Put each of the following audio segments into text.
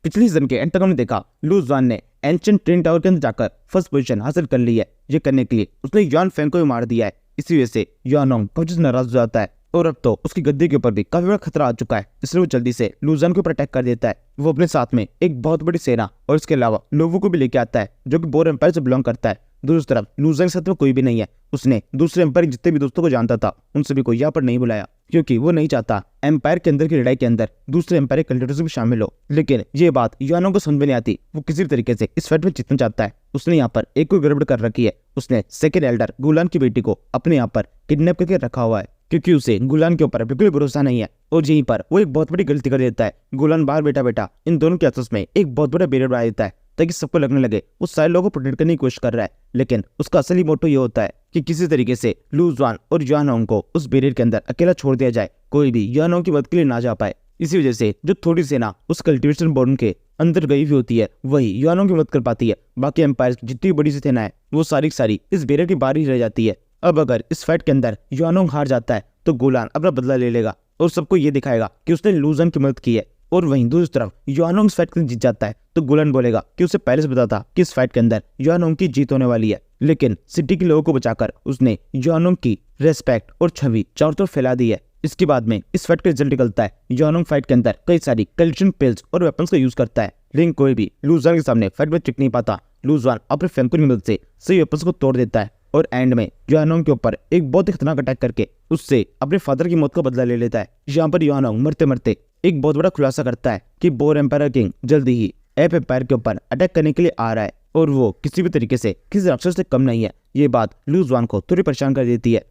पिछले सीजन के एंड तक हमने देखा लू जुआन ने एंशिएंट ट्विन टावर के अंदर जाकर फर्स्ट पोजीशन हासिल कर ली है। ये करने के लिए उसने युआन फेंग को भी मार दिया है। इसी वजह से युआनोंग काफी नाराज हो जाता है और अब तो उसकी गद्दी के ऊपर भी काफी बड़ा खतरा आ चुका है। इसलिए वो जल्दी से लू जुआन के ऊपर अटैक कर देता है। वो अपने साथ में एक बहुत बड़ी सेना और इसके अलावा लोगों को भी लेके आता है जो कि बोर एम्पायर से बिलोंग करता है। दूसरी तरफ लू जुआन के साथ में कोई भी नहीं है। उसने दूसरे एम्पायर के जितने भी दोस्तों को जानता था उन सभी को यहाँ पर नहीं बुलाया क्योंकि वो नहीं चाहता एम्पायर के अंदर की लड़ाई के अंदर दूसरे एम्पायर के कल्टिवेटर्स भी शामिल हो। लेकिन ये बात युआनोंग को समझ में नहीं आती। वो किसी भी तरीके से इस फाइट में जीतना चाहता है। उसने यहाँ पर एक कोई गड़बड़ कर रखी है। उसने सेकंड एल्डर गुलान की बेटी को अपने यहाँ पर किडनैप करके रखा हुआ है क्योंकि उसे गुलान के ऊपर बिल्कुल भरोसा नहीं है। और यहीं पर वो एक बहुत बड़ी गलती कर देता है। गुलान बाहर बेटा इन दोनों के आपस में एक बहुत बड़ा बैरियर बना देता है ताकि सबको लगने लगे वो सारे लोगों को प्रोटेक्ट करने की कोशिश कर रहा है। लेकिन उसका असली मोटो ये होता है कि किसी तरीके से लू जुआन और युआनोंग को उस बैरियर के अंदर अकेला छोड़ दिया जाए, कोई भी युआनोंग की मदद के लिए ना जा पाए। इसी वजह से जो थोड़ी सेना उस कल्टिवेशन बॉर्डन के अंदर गई हुई होती है वही युआनोंग की मदद कर पाती है। बाकी एम्पायर की जितनी बड़ी सी सेना है वो सारी इस बैरियर के बाहर ही रह जाती है। अब अगर इस फाइट के अंदर युआनोंग हार जाता है तो गुलान अपना बदला ले लेगा और सबको ये दिखाएगा कि उसने लू जुआन की मदद की है। और वहीं दूसरी तरफ युआनोंग इस फाइट के अंदर जीत जाता है तो गुलान बोलेगा कि उसे पहले से पता था कि इस फाइट के अंदर युआनोंग की जीत होने वाली है। लेकिन सिटी के लोगों को बचाकर उसने युआनोंग की रेस्पेक्ट और छवि चारों तरफ फैला दी है। इसके बाद में इस फाइट का रिजल्ट निकलता है। युआनोंग फाइट के अंदर कई सारी कल्टिवेशन पिल्स और वेपन्स का यूज करता है लेकिन कोई भी लू जुआन के सामने फाइट में टिक नहीं पाता। लू जुआन अपने फेंकुन की मदद से सही वेपन्स को तोड़ देता है और एंड में युआनोंग के ऊपर एक बहुत ही खतरनाक अटैक करके उससे अपने फादर की मौत का बदला ले लेता है। यहाँ पर युआनोंग मरते मरते एक बहुत बड़ा खुलासा करता है कि बोर एम्पायर किंग जल्दी ही एप एम्पायर के ऊपर अटैक करने के लिए आ रहा है और वो किसी भी तरीके से किसी राक्षस से कम नहीं है। ये बात लू जुआन को थोड़ी परेशान कर देती है।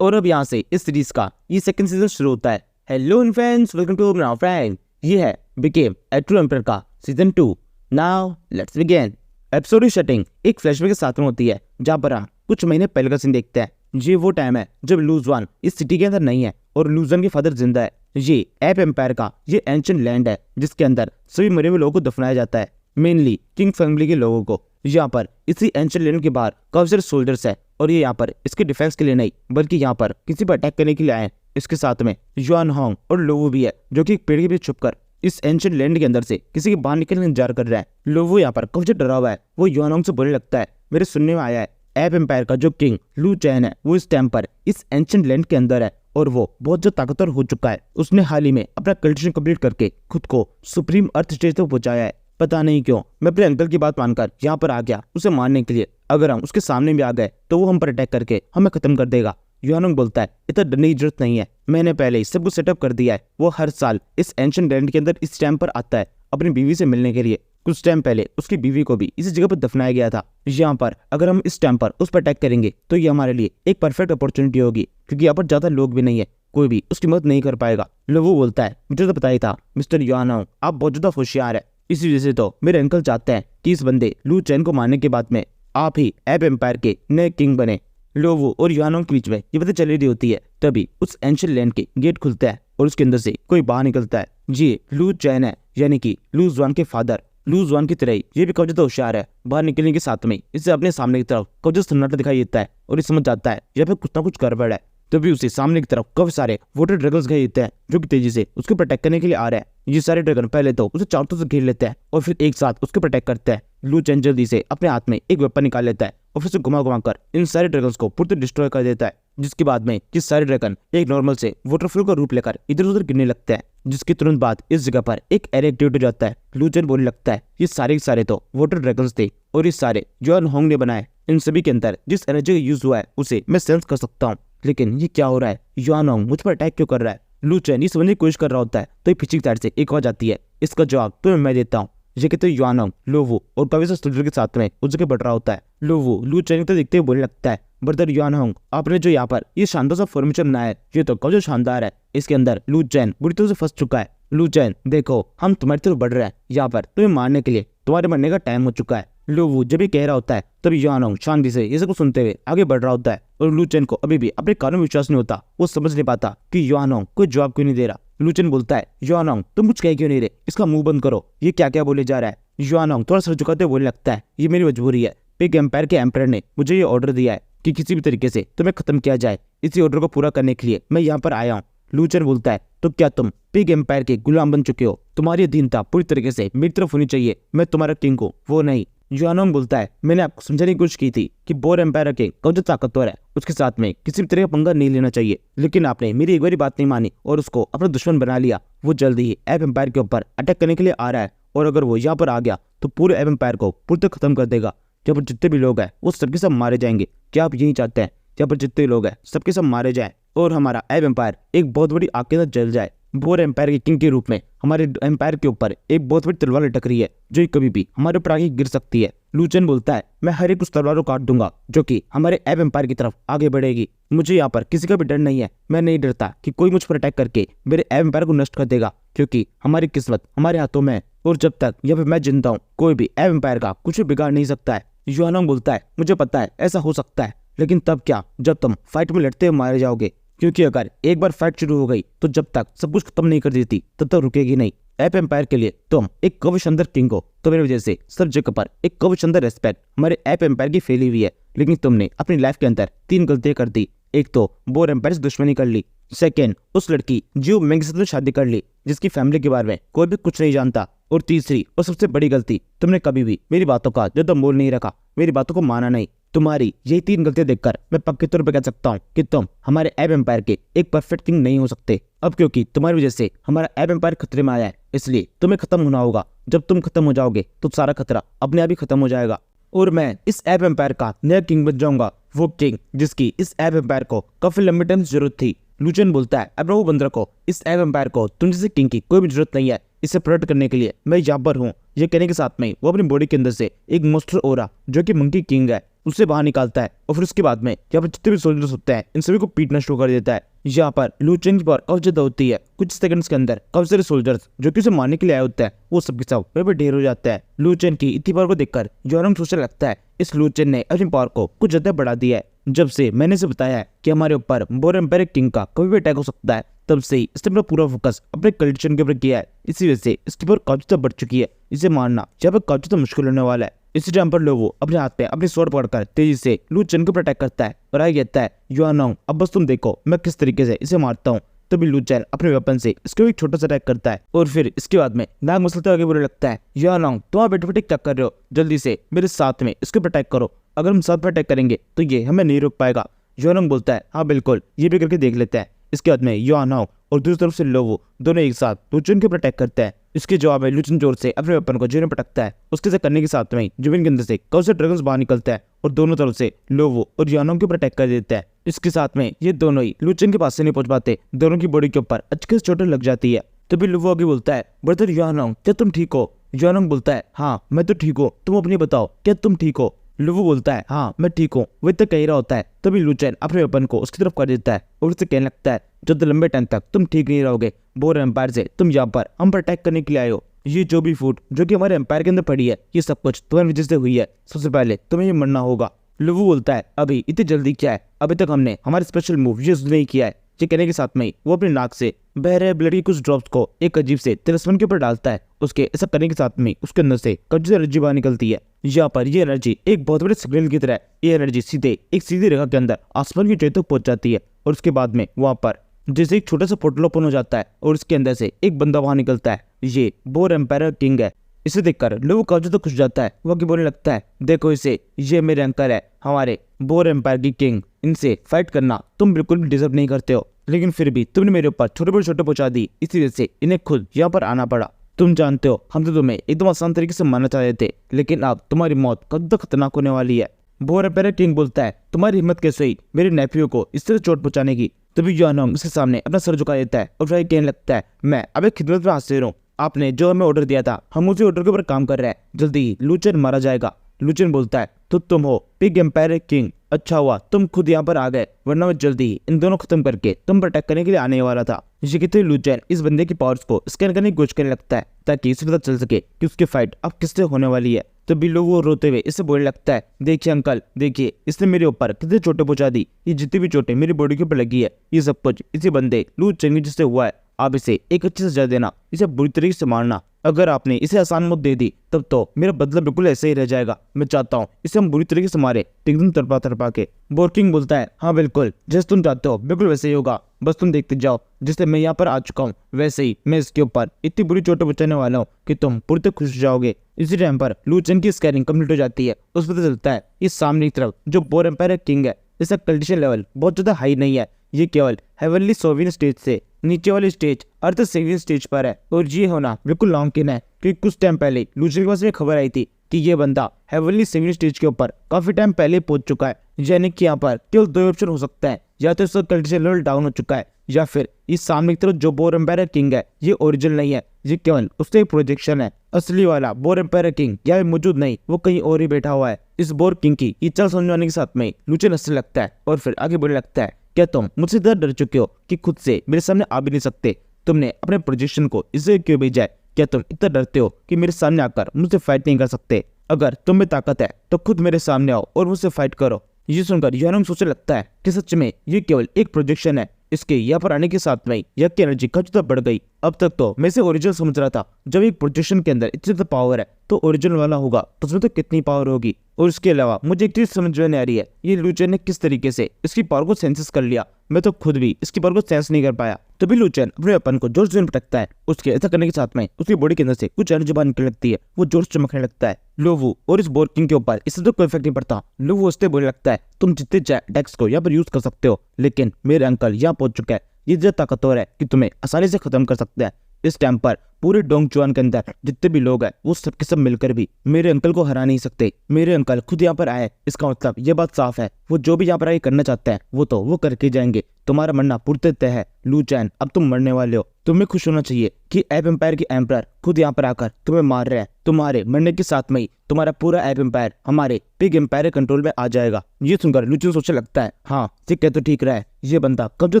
और अब यहाँ से इस सीरीज का ये सेकंड सीजन शुरू होता है। Hello friends, welcome to now friend. ये है बिकेम ए ट्रू एम्पायर का season 2। Now let's begin. Episode की सेटिंग एक फ्लैशबैक के साथ में होती है जहाँ पर हम कुछ महीने पहले का सीन देखते हैं। ये वो टाइम है जब लू जुआन इस सिटी के अंदर नहीं है और लू जुआन के फादर जिंदा है। ये एप एम्पायर का ये एंशिएंट लैंड है जिसके अंदर सभी मरे हुए लोगों को दफनाया जाता है, मेनली किंग फैमिली के लोगों को। यहाँ पर इसी एंशिएंट लैंड के बाहर काफी सारे सोल्जर्स है और ये यहाँ पर इसके डिफेंस के लिए नहीं बल्कि यहाँ पर किसी पर अटैक करने के लिए आए हैं। इसके साथ में युआनोंग और लोवो भी है जो कि एक पेड़ के पीछे छुपकर इस एंशिएंट लैंड के अंदर से किसी के बाहर निकलने का इंतजार कर रहा है। लोवो यहाँ पर काफी डरा हुआ है। वो युआनोंग से बोलने लगता है, मेरे सुनने में आया है एप एम्पायर का जो किंग लू चैन है वो इस टाइम पर इस एंशिएंट लैंड के अंदर है और वो बहुत ज्यादा ताकतवर हो चुका है। उसने हाल ही में अपना कल्टिवेशन कंप्लीट करके खुद को सुप्रीम अर्थ स्टेज तक पहुंचाया है। पता नहीं क्यों मैं अपने अंकल की बात मानकर यहाँ पर आ गया उसे मारने के लिए। अगर हम उसके सामने भी आ गए तो वो हम पर अटैक करके हमें खत्म कर देगा। युआनोंग बोलता है, इतना डरने की जरूरत नहीं है, मैंने पहले ही सब कुछ सेटअप कर दिया है। वो हर साल इस एंशिएंट लैंड के अंदर इस टाइम पर आता है अपनी बीवी से मिलने के लिए। कुछ टाइम पहले उसकी बीवी को भी इसी जगह पर दफनाया गया था। यहाँ पर अगर हम इस टाइम पर उस पर अटैक करेंगे तो ये हमारे लिए एक परफेक्ट अपॉर्चुनिटी होगी क्योंकि यहाँ पर ज्यादा लोग भी नहीं है, कोई भी उसकी मदद नहीं कर पाएगा। लोवो बोलता है, मुझे तो पता ही था मिस्टर युआनोंग, आप बहुत ज्यादा होशियार है। इसी वजह से तो मेरे अंकल चाहते हैं कि इस बंदे लू चैन को मारने के बाद में आप ही एप एम्पायर के नए किंग बने। लोवो और युआनोंग के बीच में ये बातें चली रही होती है तभी उस एंशिएंट लैंड के गेट खुलता है और उसके अंदर से कोई बाहर निकलता है। ये लू चैन है यानी कि लू जुआन के फादर। लू जुआन की तरह ये भी काफी ज्यादा होशियार है। बाहर निकलने के साथ में इसे अपने सामने की तरफ काफी ज्यादा सन्नाटा दिखाई देता है और ये समझ जाता है यहाँ पे कुछ ना कुछ गड़बड़ है। तभी उसे सामने की तरफ काफी सारे वाटर ड्रैगन्स दिखाई देते हैं जो कि तेजी से उसके ऊपर अटैक करने के लिए आ रहे हैं। ये सारे ड्रैगन पहले तो उसे चारों तरफ से घेर लेते हैं और फिर एक साथ उसके ऊपर अटैक करते हैं। लू चैन जल्दी से अपने हाथ में एक वेपन निकाल लेता है और फिर से घुमा कर इन सारे ड्रैगन्स को पूरी डिस्ट्रॉय कर देता है। जिसके बाद में ये सारे ड्रैगन एक नॉर्मल से वाटरफॉल का रूप लेकर इधर उधर गिरने लगते हैं। जिसके तुरंत बाद इस जगह पर एक एरे एक्टिवेट हो जाता है। लू चैन बोलने लगता है, ये सारे के सारे तो वाटर ड्रैगन्स थे और ये सारे युआनोंग ने बनाए। इन सभी के अंदर जिस एनर्जी का यूज हुआ है उसे मैं सेंस कर सकता हूँ। लेकिन ये क्या हो रहा है, युआनोंग मुझ पर अटैक क्यों कर रहा है? लू चैन ये समझने की कोशिश कर रहा होता है तो ये पीछे की साइड से एक आवाज आती है, इसका जवाब तो मैं देता हूँ। ये कहते हुए युआनोंग लोवो और काफी सारे सोल्जर के साथ में उस जगह बढ़ रहा होता है। लोवो लू चैन को देखते हुए बोलने लगता है, ब्रदर युआनोंग, आपने जो यहाँ पर ये शानदार सा फर्नीचर बनाया है ये तो काफी शानदार है। इसके अंदर लू चैन बुरी तरह से फंस चुका है। लू चैन देखो, हम तुम्हारी तरफ बढ़ रहे हैं, यहाँ पर तुम्हें मारने के लिए तुम्हारे मरने का टाइम हो चुका है। लोवो जब भी कह रहा होता है तभी युआनोंग शांति से ये सब कुछ सुनते हुए आगे बढ़ रहा होता है और लू चैन को अभी भी अपने कानों में विश्वास नहीं होता। वो समझ नहीं पाता कि युआनोंग कोई जवाब क्यों नहीं दे रहा। लू चैन बोलता है, युआनोंग तुम कुछ कह क्यों नहीं रहे, इसका मुंह बंद करो, ये क्या क्या बोले जा रहा है। युआनोंग थोड़ा सर झुकाते हुए बोलने लगता है, ये मेरी मजबूरी है, पिग एम्पायर के एम्पायर ने मुझे ये ऑर्डर दिया है कि किसी भी तरीके से तुम्हें खत्म किया जाए। इसी ऑर्डर को पूरा करने के लिए मैं यहाँ पर आया हूँ। लूचन बोलता है तो क्या तुम पिग एम्पायर के गुलाम बन चुके हो? तुम्हारी अधीनता पूरी तरीके से मेरी तरफ होनी चाहिए, मैं तुम्हारा किंग हूँ, वो नहीं। युआनोंग बोलता है मैंने आपको समझाने की कोशिश की थी कि बोर एम्पायर के कौन सा ताकतवर है, उसके साथ में किसी भी तरह का पंगा नहीं लेना चाहिए, लेकिन आपने मेरी एक बारी बात नहीं मानी और उसको अपना दुश्मन बना लिया। वो जल्दी ही एप एम्पायर के ऊपर अटैक करने के लिए आ रहा है और अगर वो यहाँ पर आ गया तो पूरे एप एम्पायर को पूरी तरह खत्म कर देगा। यहाँ पर जितने भी लोग हैं वो सबके सब मारे जाएंगे। क्या आप यही चाहते हैं यहाँ पर जितने लोग हैं सबके सब मारे जाए और हमारा एप एम्पायर एक बहुत बड़ी आग के अंदर जल जाए? बोर एम्पायर के किंग के रूप में हमारे एम्पायर के ऊपर एक बहुत बड़ी तलवार लटक रही है जो कभी भी हमारे ऊपर आगे गिर सकती है। लूचन बोलता है मैं हर एक उस तलवार को काट दूंगा जो कि हमारे एप एम्पायर की तरफ आगे बढ़ेगी। मुझे यहाँ पर किसी का भी डर नहीं है, मैं नहीं डरता कि कोई मुझ पर अटैक करके मेरे एप एम्पायर को नष्ट कर देगा, क्योंकि हमारी किस्मत हमारे हाथों में है और जब तक यहाँ पे मैं जिंदा हूँ कोई भी एप एम्पायर का कुछ भी बिगाड़ नहीं सकता है। युआनोंग बोलता है मुझे पता है ऐसा हो सकता है, लेकिन तब क्या जब तुम फाइट में लड़ते हुए मारे जाओगे, क्योंकि अगर एक बार फाइट शुरू हो गई तो जब तक सब कुछ खत्म नहीं कर देती तब तक रुकेगी नहीं। एप एम्पायर के लिए तुम एक कवच अंदर किंग हो, तो मेरी वजह से सब जगह पर एक कवच अंदर रेस्पेक्ट हमारे एप एम्पायर की फैली हुई है, लेकिन तुमने अपनी लाइफ के अंदर 3 गलतियां कर दी। एक तो बोर एम्पायर से दुश्मनी कर ली, सेकेंड उस लड़की जियो मेंग से शादी कर ली जिसकी फैमिली के बारे में कोई भी कुछ नहीं जानता, और तीसरी और सबसे बड़ी गलती तुमने कभी भी मेरी बातों का ज्यादा मोल नहीं रखा, मेरी बातों को माना नहीं। तुम्हारी यही 3 गलतियां देखकर मैं पक्के तौर पर कह सकता हूँ कि तुम हमारे एप एम्पायर के एक परफेक्ट किंग नहीं हो सकते। अब क्योंकि तुम्हारी वजह से हमारा एप एम्पायर खतरे में आया है, इसलिए तुम्हें खत्म होना होगा। जब तुम खत्म हो जाओगे तो सारा खतरा अपने आप ही खत्म हो जाएगा और मैं इस एप एम्पायर का नया किंग बन जाऊंगा, वो किंग जिसकी इस एप एम्पायर को काफी लंबे टाइम से जरूरत थी। लूचन बोलता है अब वो बंदर को इस एप एम्पायर को तुम जैसे किंग की कोई भी जरूरत नहीं है, इसे प्रोटेक्ट करने के लिए मैं यहाँ पर हूँ। ये कहने के साथ में वो अपनी बॉडी के अंदर से एक मोस्टर ओरा जो कि मंकी किंग है उसे बाहर निकालता है और फिर उसके बाद में यहाँ पर जितने भी सोल्जर्स होते हैं इन सभी को पीटना शुरू कर देता है। यहाँ पर लूचन की पावर काफी ज्यादा होती है, कुछ सेकंड्स के अंदर काफी सारे सोल्जर्स जो कि उसे मारने के लिए आए होते हैं वो सबके सब वहीं पर ढेर हो जाते हैं। लूचन की इतनी पावर को देखकर युआनोंग सोचने लगता है इस लूचन ने अपनी पावर को कुछ ज्यादा बढ़ा दिया है। जब से मैंने इसे बताया है कि हमारे ऊपर बोर एम्पायर किंग का कभी भी अटैक हो सकता है, तब से ही इसने अपना पूरा फोकस अपने कल्चर के ऊपर किया है। इसी वजह से इसकी पावर काफी ज्यादा बढ़ चुकी है, इसे मारना यहाँ पर काफी ज्यादा मुश्किल होने वाला है। इसी टाइम पर लोगो अपने हाथ में अपनी स्वॉर्ड पकड़कर तेजी से लूचन के ऊपर अटैक करता है और आगे कहता है युआनोंग अब बस तुम देखो मैं किस तरीके से इसे मारता हूँ। तभी लूचन अपने वेपन से इसके एक छोटा सा अटैक करता है और फिर इसके बाद में नाक मसलते आगे बोलने लगता है युआनोंग तुम बैठे बैठे क्या कर रहे हो, जल्दी से मेरे साथ में इसके ऊपर अटैक करो, अगर हम साथ में अटैक करेंगे तो ये हमें नहीं रोक पाएगा। युआनोंग बोलता है हाँ बिल्कुल, ये भी करके देख लेते हैं। इसके बाद में युआनोंग और दूसरी तरफ से लोवो दोनों एक साथ लूचन के ऊपर अटैक करते हैं। इसके जवाब में लूचन जोर से अपने वेपन को जमीन पर पटकता है, उसके साथ करने के साथ में जमीन के अंदर से कौन से ड्रैगन्स बाहर निकलता है और दोनों तरफ से लोवो और युआनोंग के ऊपर अटैक कर देता है। इसके साथ में ये दोनों ही लूचन के पास से नहीं पहुंच पाते, दोनों की बॉडी के ऊपर अच्छे से चोटें लग जाती है। तभी लोवो आगे बोलता है ब्रदर युआनोंग क्या तुम ठीक हो? युआनोंग बोलता है हाँ मैं तो ठीक हूँ, तुम अपनी बताओ क्या तुम ठीक हो? लोवो बोलता है हाँ मैं ठीक हूँ, वो इतना कह रहा होता है। तभी लूचन अपने वेपन को उसकी तरफ कर देता है और उसे कहने लगता है जब लंबे टाइम तक तुम ठीक नहीं रहोगे बोर एम्पायर से तुम यहाँ पर हम पर अटैक करने के लिए आए हो, ये जो भी फूट जो कि हमारे एम्पायर के अंदर पड़ी है ये सब कुछ तुम्हारी वजह से हुई है, सबसे पहले तुम्हें ये मरना होगा। लोवो बोलता है अभी इतनी जल्दी क्या है, अभी तक हमने हमारे स्पेशल मूव यूज नहीं किया है। ये कहने के साथ में ही वो अपनी नाक से बह रहे ब्लड की कुछ ड्रॉप्स को एक अजीब से तिलिस्मन के ऊपर डालता है। उसके ऐसा करने के साथ में उसके अंदर से कब्जे एनर्जी बाहर निकलती है। यहाँ पर ये एनर्जी एक बहुत बड़े सिग्नल की तरह ये एनर्जी सीधे एक सीधी रेखा के अंदर आसमान की ऊंचाई तक पहुंच जाती है और उसके बाद में वहां पर जैसे एक छोटा सा पोर्टल ओपन हो जाता है और उसके अंदर से एक बंदा बाहर निकलता है। ये बोर एम्पायर किंग है। इसे देखकर लोगों काफी तो खुश जाता है, वो बोलने लगता है देखो इसे, ये मेरे अंकल है हमारे बोर एम्पायर की किंग, इनसे फाइट करना तुम बिल्कुल भी डिजर्व नहीं करते हो, लेकिन फिर भी तुमने मेरे ऊपर छोटे पहुंचा दी, इसी वजह से इन्हें खुद यहाँ पर आना पड़ा। तुम जानते हो हम तो तुम्हें एकदम आसान तरीके से मारना चाहते थे, लेकिन अब तुम्हारी मौत कब तक खतरनाक होने वाली है। बोर एम्पायर किंग बोलता है तुम्हारी हिम्मत कैसे हुई मेरे नेफ्यू को इस तरह चोट पहुंचाने की। तभी युआनोंग उसके सामने अपना सर झुका देता है और फिर कहने लगता है मैं अब एक खिदमत में हाजिर हूँ, आपने जो हमें ऑर्डर दिया था हम उसी ऑर्डर के ऊपर काम कर रहे हैं, जल्दी ही लूचन मारा जाएगा। लूचन बोलता है तो तुम हो पिग एम्पायर किंग, अच्छा हुआ तुम खुद यहाँ पर आ गए, वरना मैं जल्दी ही इन दोनों खत्म करके तुम पर अटैक करने के लिए आने वाला था। ये कहते हुए लूचन इस बंदे की पावर्स को स्कैन करने की कोशिश करने लगता है ताकि इसे पता चल सके कि उसकी फाइट अब किससे होने वाली है। तभी लोग वो रोते हुए इससे बोलने लगता है देखिए अंकल देखिए, इसने मेरे ऊपर कितने चोटें पहुंचा दी, ये जितनी भी चोटें मेरी बॉडी के ऊपर लगी है ये सब कुछ इसी बंदे लूचन जिससे हुआ है, आप इसे एक अच्छी सजा देना, इसे बुरी तरीके से मारना। अगर आपने इसे आसान मौत दे दी तब तो मेरा बदला बिल्कुल ऐसे ही रह जाएगा। मैं चाहता हूँ इसे हम बुरी तरीके से मारे, एकदम तरपा तरपा के। बोर्किंग बोलता है, हाँ बिल्कुल, जैसे तुम चाहते हो बिल्कुल वैसे ही होगा, बस तुम देखते जाओ। जैसे मैं यहाँ पर आ चुका हूँ वैसे ही मैं इसके ऊपर इतनी बुरी चोटें बचाने वाला हूँ कि तुम पूरी तरह खुश हो जाओगे। इसी टाइम पर लू चेन की स्कैनिंग कंप्लीट हो जाती है। उस पता चलता है इस सामने की तरफ जो बोर एम्पायर किंग है, इसका कल्टिशन लेवल बहुत ज्यादा हाई नहीं है। ये केवल हेवनली सोविन स्टेज से नीचे वाली स्टेज अर्थ सेविन स्टेज पर है। और ये होना बिल्कुल नामुमकिन है क्योंकि कुछ टाइम पहले लूचन के पास में खबर आई थी कि ये बंदा हेवनली सेविन स्टेज के ऊपर काफी टाइम पहले पहुंच चुका है। यानी कि यहाँ पर केवल दो ऑप्शन हो सकता है, या तो इसका कल्टिशन लेवल डाउन हो चुका है, या फिर इस सामने की तरफ जो बोर एम्पायर किंग है ये ओरिजिनल नहीं है, ये केवल उसका एक प्रोजेक्शन है। असली वाला बोर एम्पायर किंग यहाँ मौजूद नहीं, वो कहीं और ही बैठा हुआ है। इस बोर किंग की ये चाल समझाने के साथ में लूचन हंसने लगता है और फिर आगे बढ़ने लगता है, क्या तुम मुझसे इतना डर चुके हो कि खुद से मेरे सामने आ भी नहीं सकते? तुमने अपने प्रोजेक्शन को इसे क्यों भेजा है? क्या तुम इतना डरते हो कि मेरे सामने आकर मुझसे फाइट नहीं कर सकते? अगर तुम में ताकत है तो खुद मेरे सामने आओ और मुझसे फाइट करो। ये सुनकर यानोंग सोचने लगता है कि सच में ये केवल एक प्रोजेक्शन है। इसके यहाँ पर आने के साथ में यह की एनर्जी काफी ज्यादा बढ़ गई। अब तक तो मैं इसे ओरिजिनल समझ रहा था। जब एक प्रोजेक्शन के अंदर इतनी ज्यादा पावर है तो ओरिजिनल वाला होगा तो उसमें तो कितनी पावर होगी। और इसके अलावा मुझे एक चीज समझ में नहीं आ रही है, ये लूचन ने किस तरीके से इसकी पावर को सेंसेस कर लिया। मैं तो खुद भी इसकी पावर को सेंस नहीं कर पाया। तभी लूचन अपने अपन को जोर से पटकता है। उसके ऐसा करने के साथ में उसकी बॉडी के अंदर से कुछ एनर्जी बाहर निकलने लगती है, वो जोर से चमकने लगता है। लोवू और इस बोर्किंग के ऊपर इससे तो कोई इफेक्ट नहीं पड़ता। लोवू उससे बोलने लगता है, तुम जितने चाहे डेक्स को यहाँ पर यूज कर सकते हो, लेकिन मेरे अंकल यहाँ पहुंच चुका है, ये इतना ताकतवर है कि तुम्हें आसानी से खत्म कर सकते हैं। इस टाइम पर पूरे डोंगचुआन के अंदर जितने भी लोग हैं वो सब के सब मिलकर भी मेरे अंकल को हरा नहीं सकते। मेरे अंकल खुद यहाँ पर आए, इसका मतलब ये बात साफ है, वो जो भी यहाँ पर आगे करना चाहते हैं वो करके जाएंगे। तुम्हारा मरना पूर्णतः तय है लू चैन, अब तुम मरने वाले हो। तुम्हें खुश होना चाहिए कि एप एम्पायर के एम्परर खुद यहाँ पर आकर तुम्हें मार रहे हैं। तुम्हारे मरने के साथ में ही तुम्हारा पूरा एप एम्पायर हमारे पिग एम्पायर कंट्रोल में आ जाएगा। ये सुनकर लूचन सोचने लगता है, हाँ ये कह तो ठीक रहा है, ये बंदा कब जो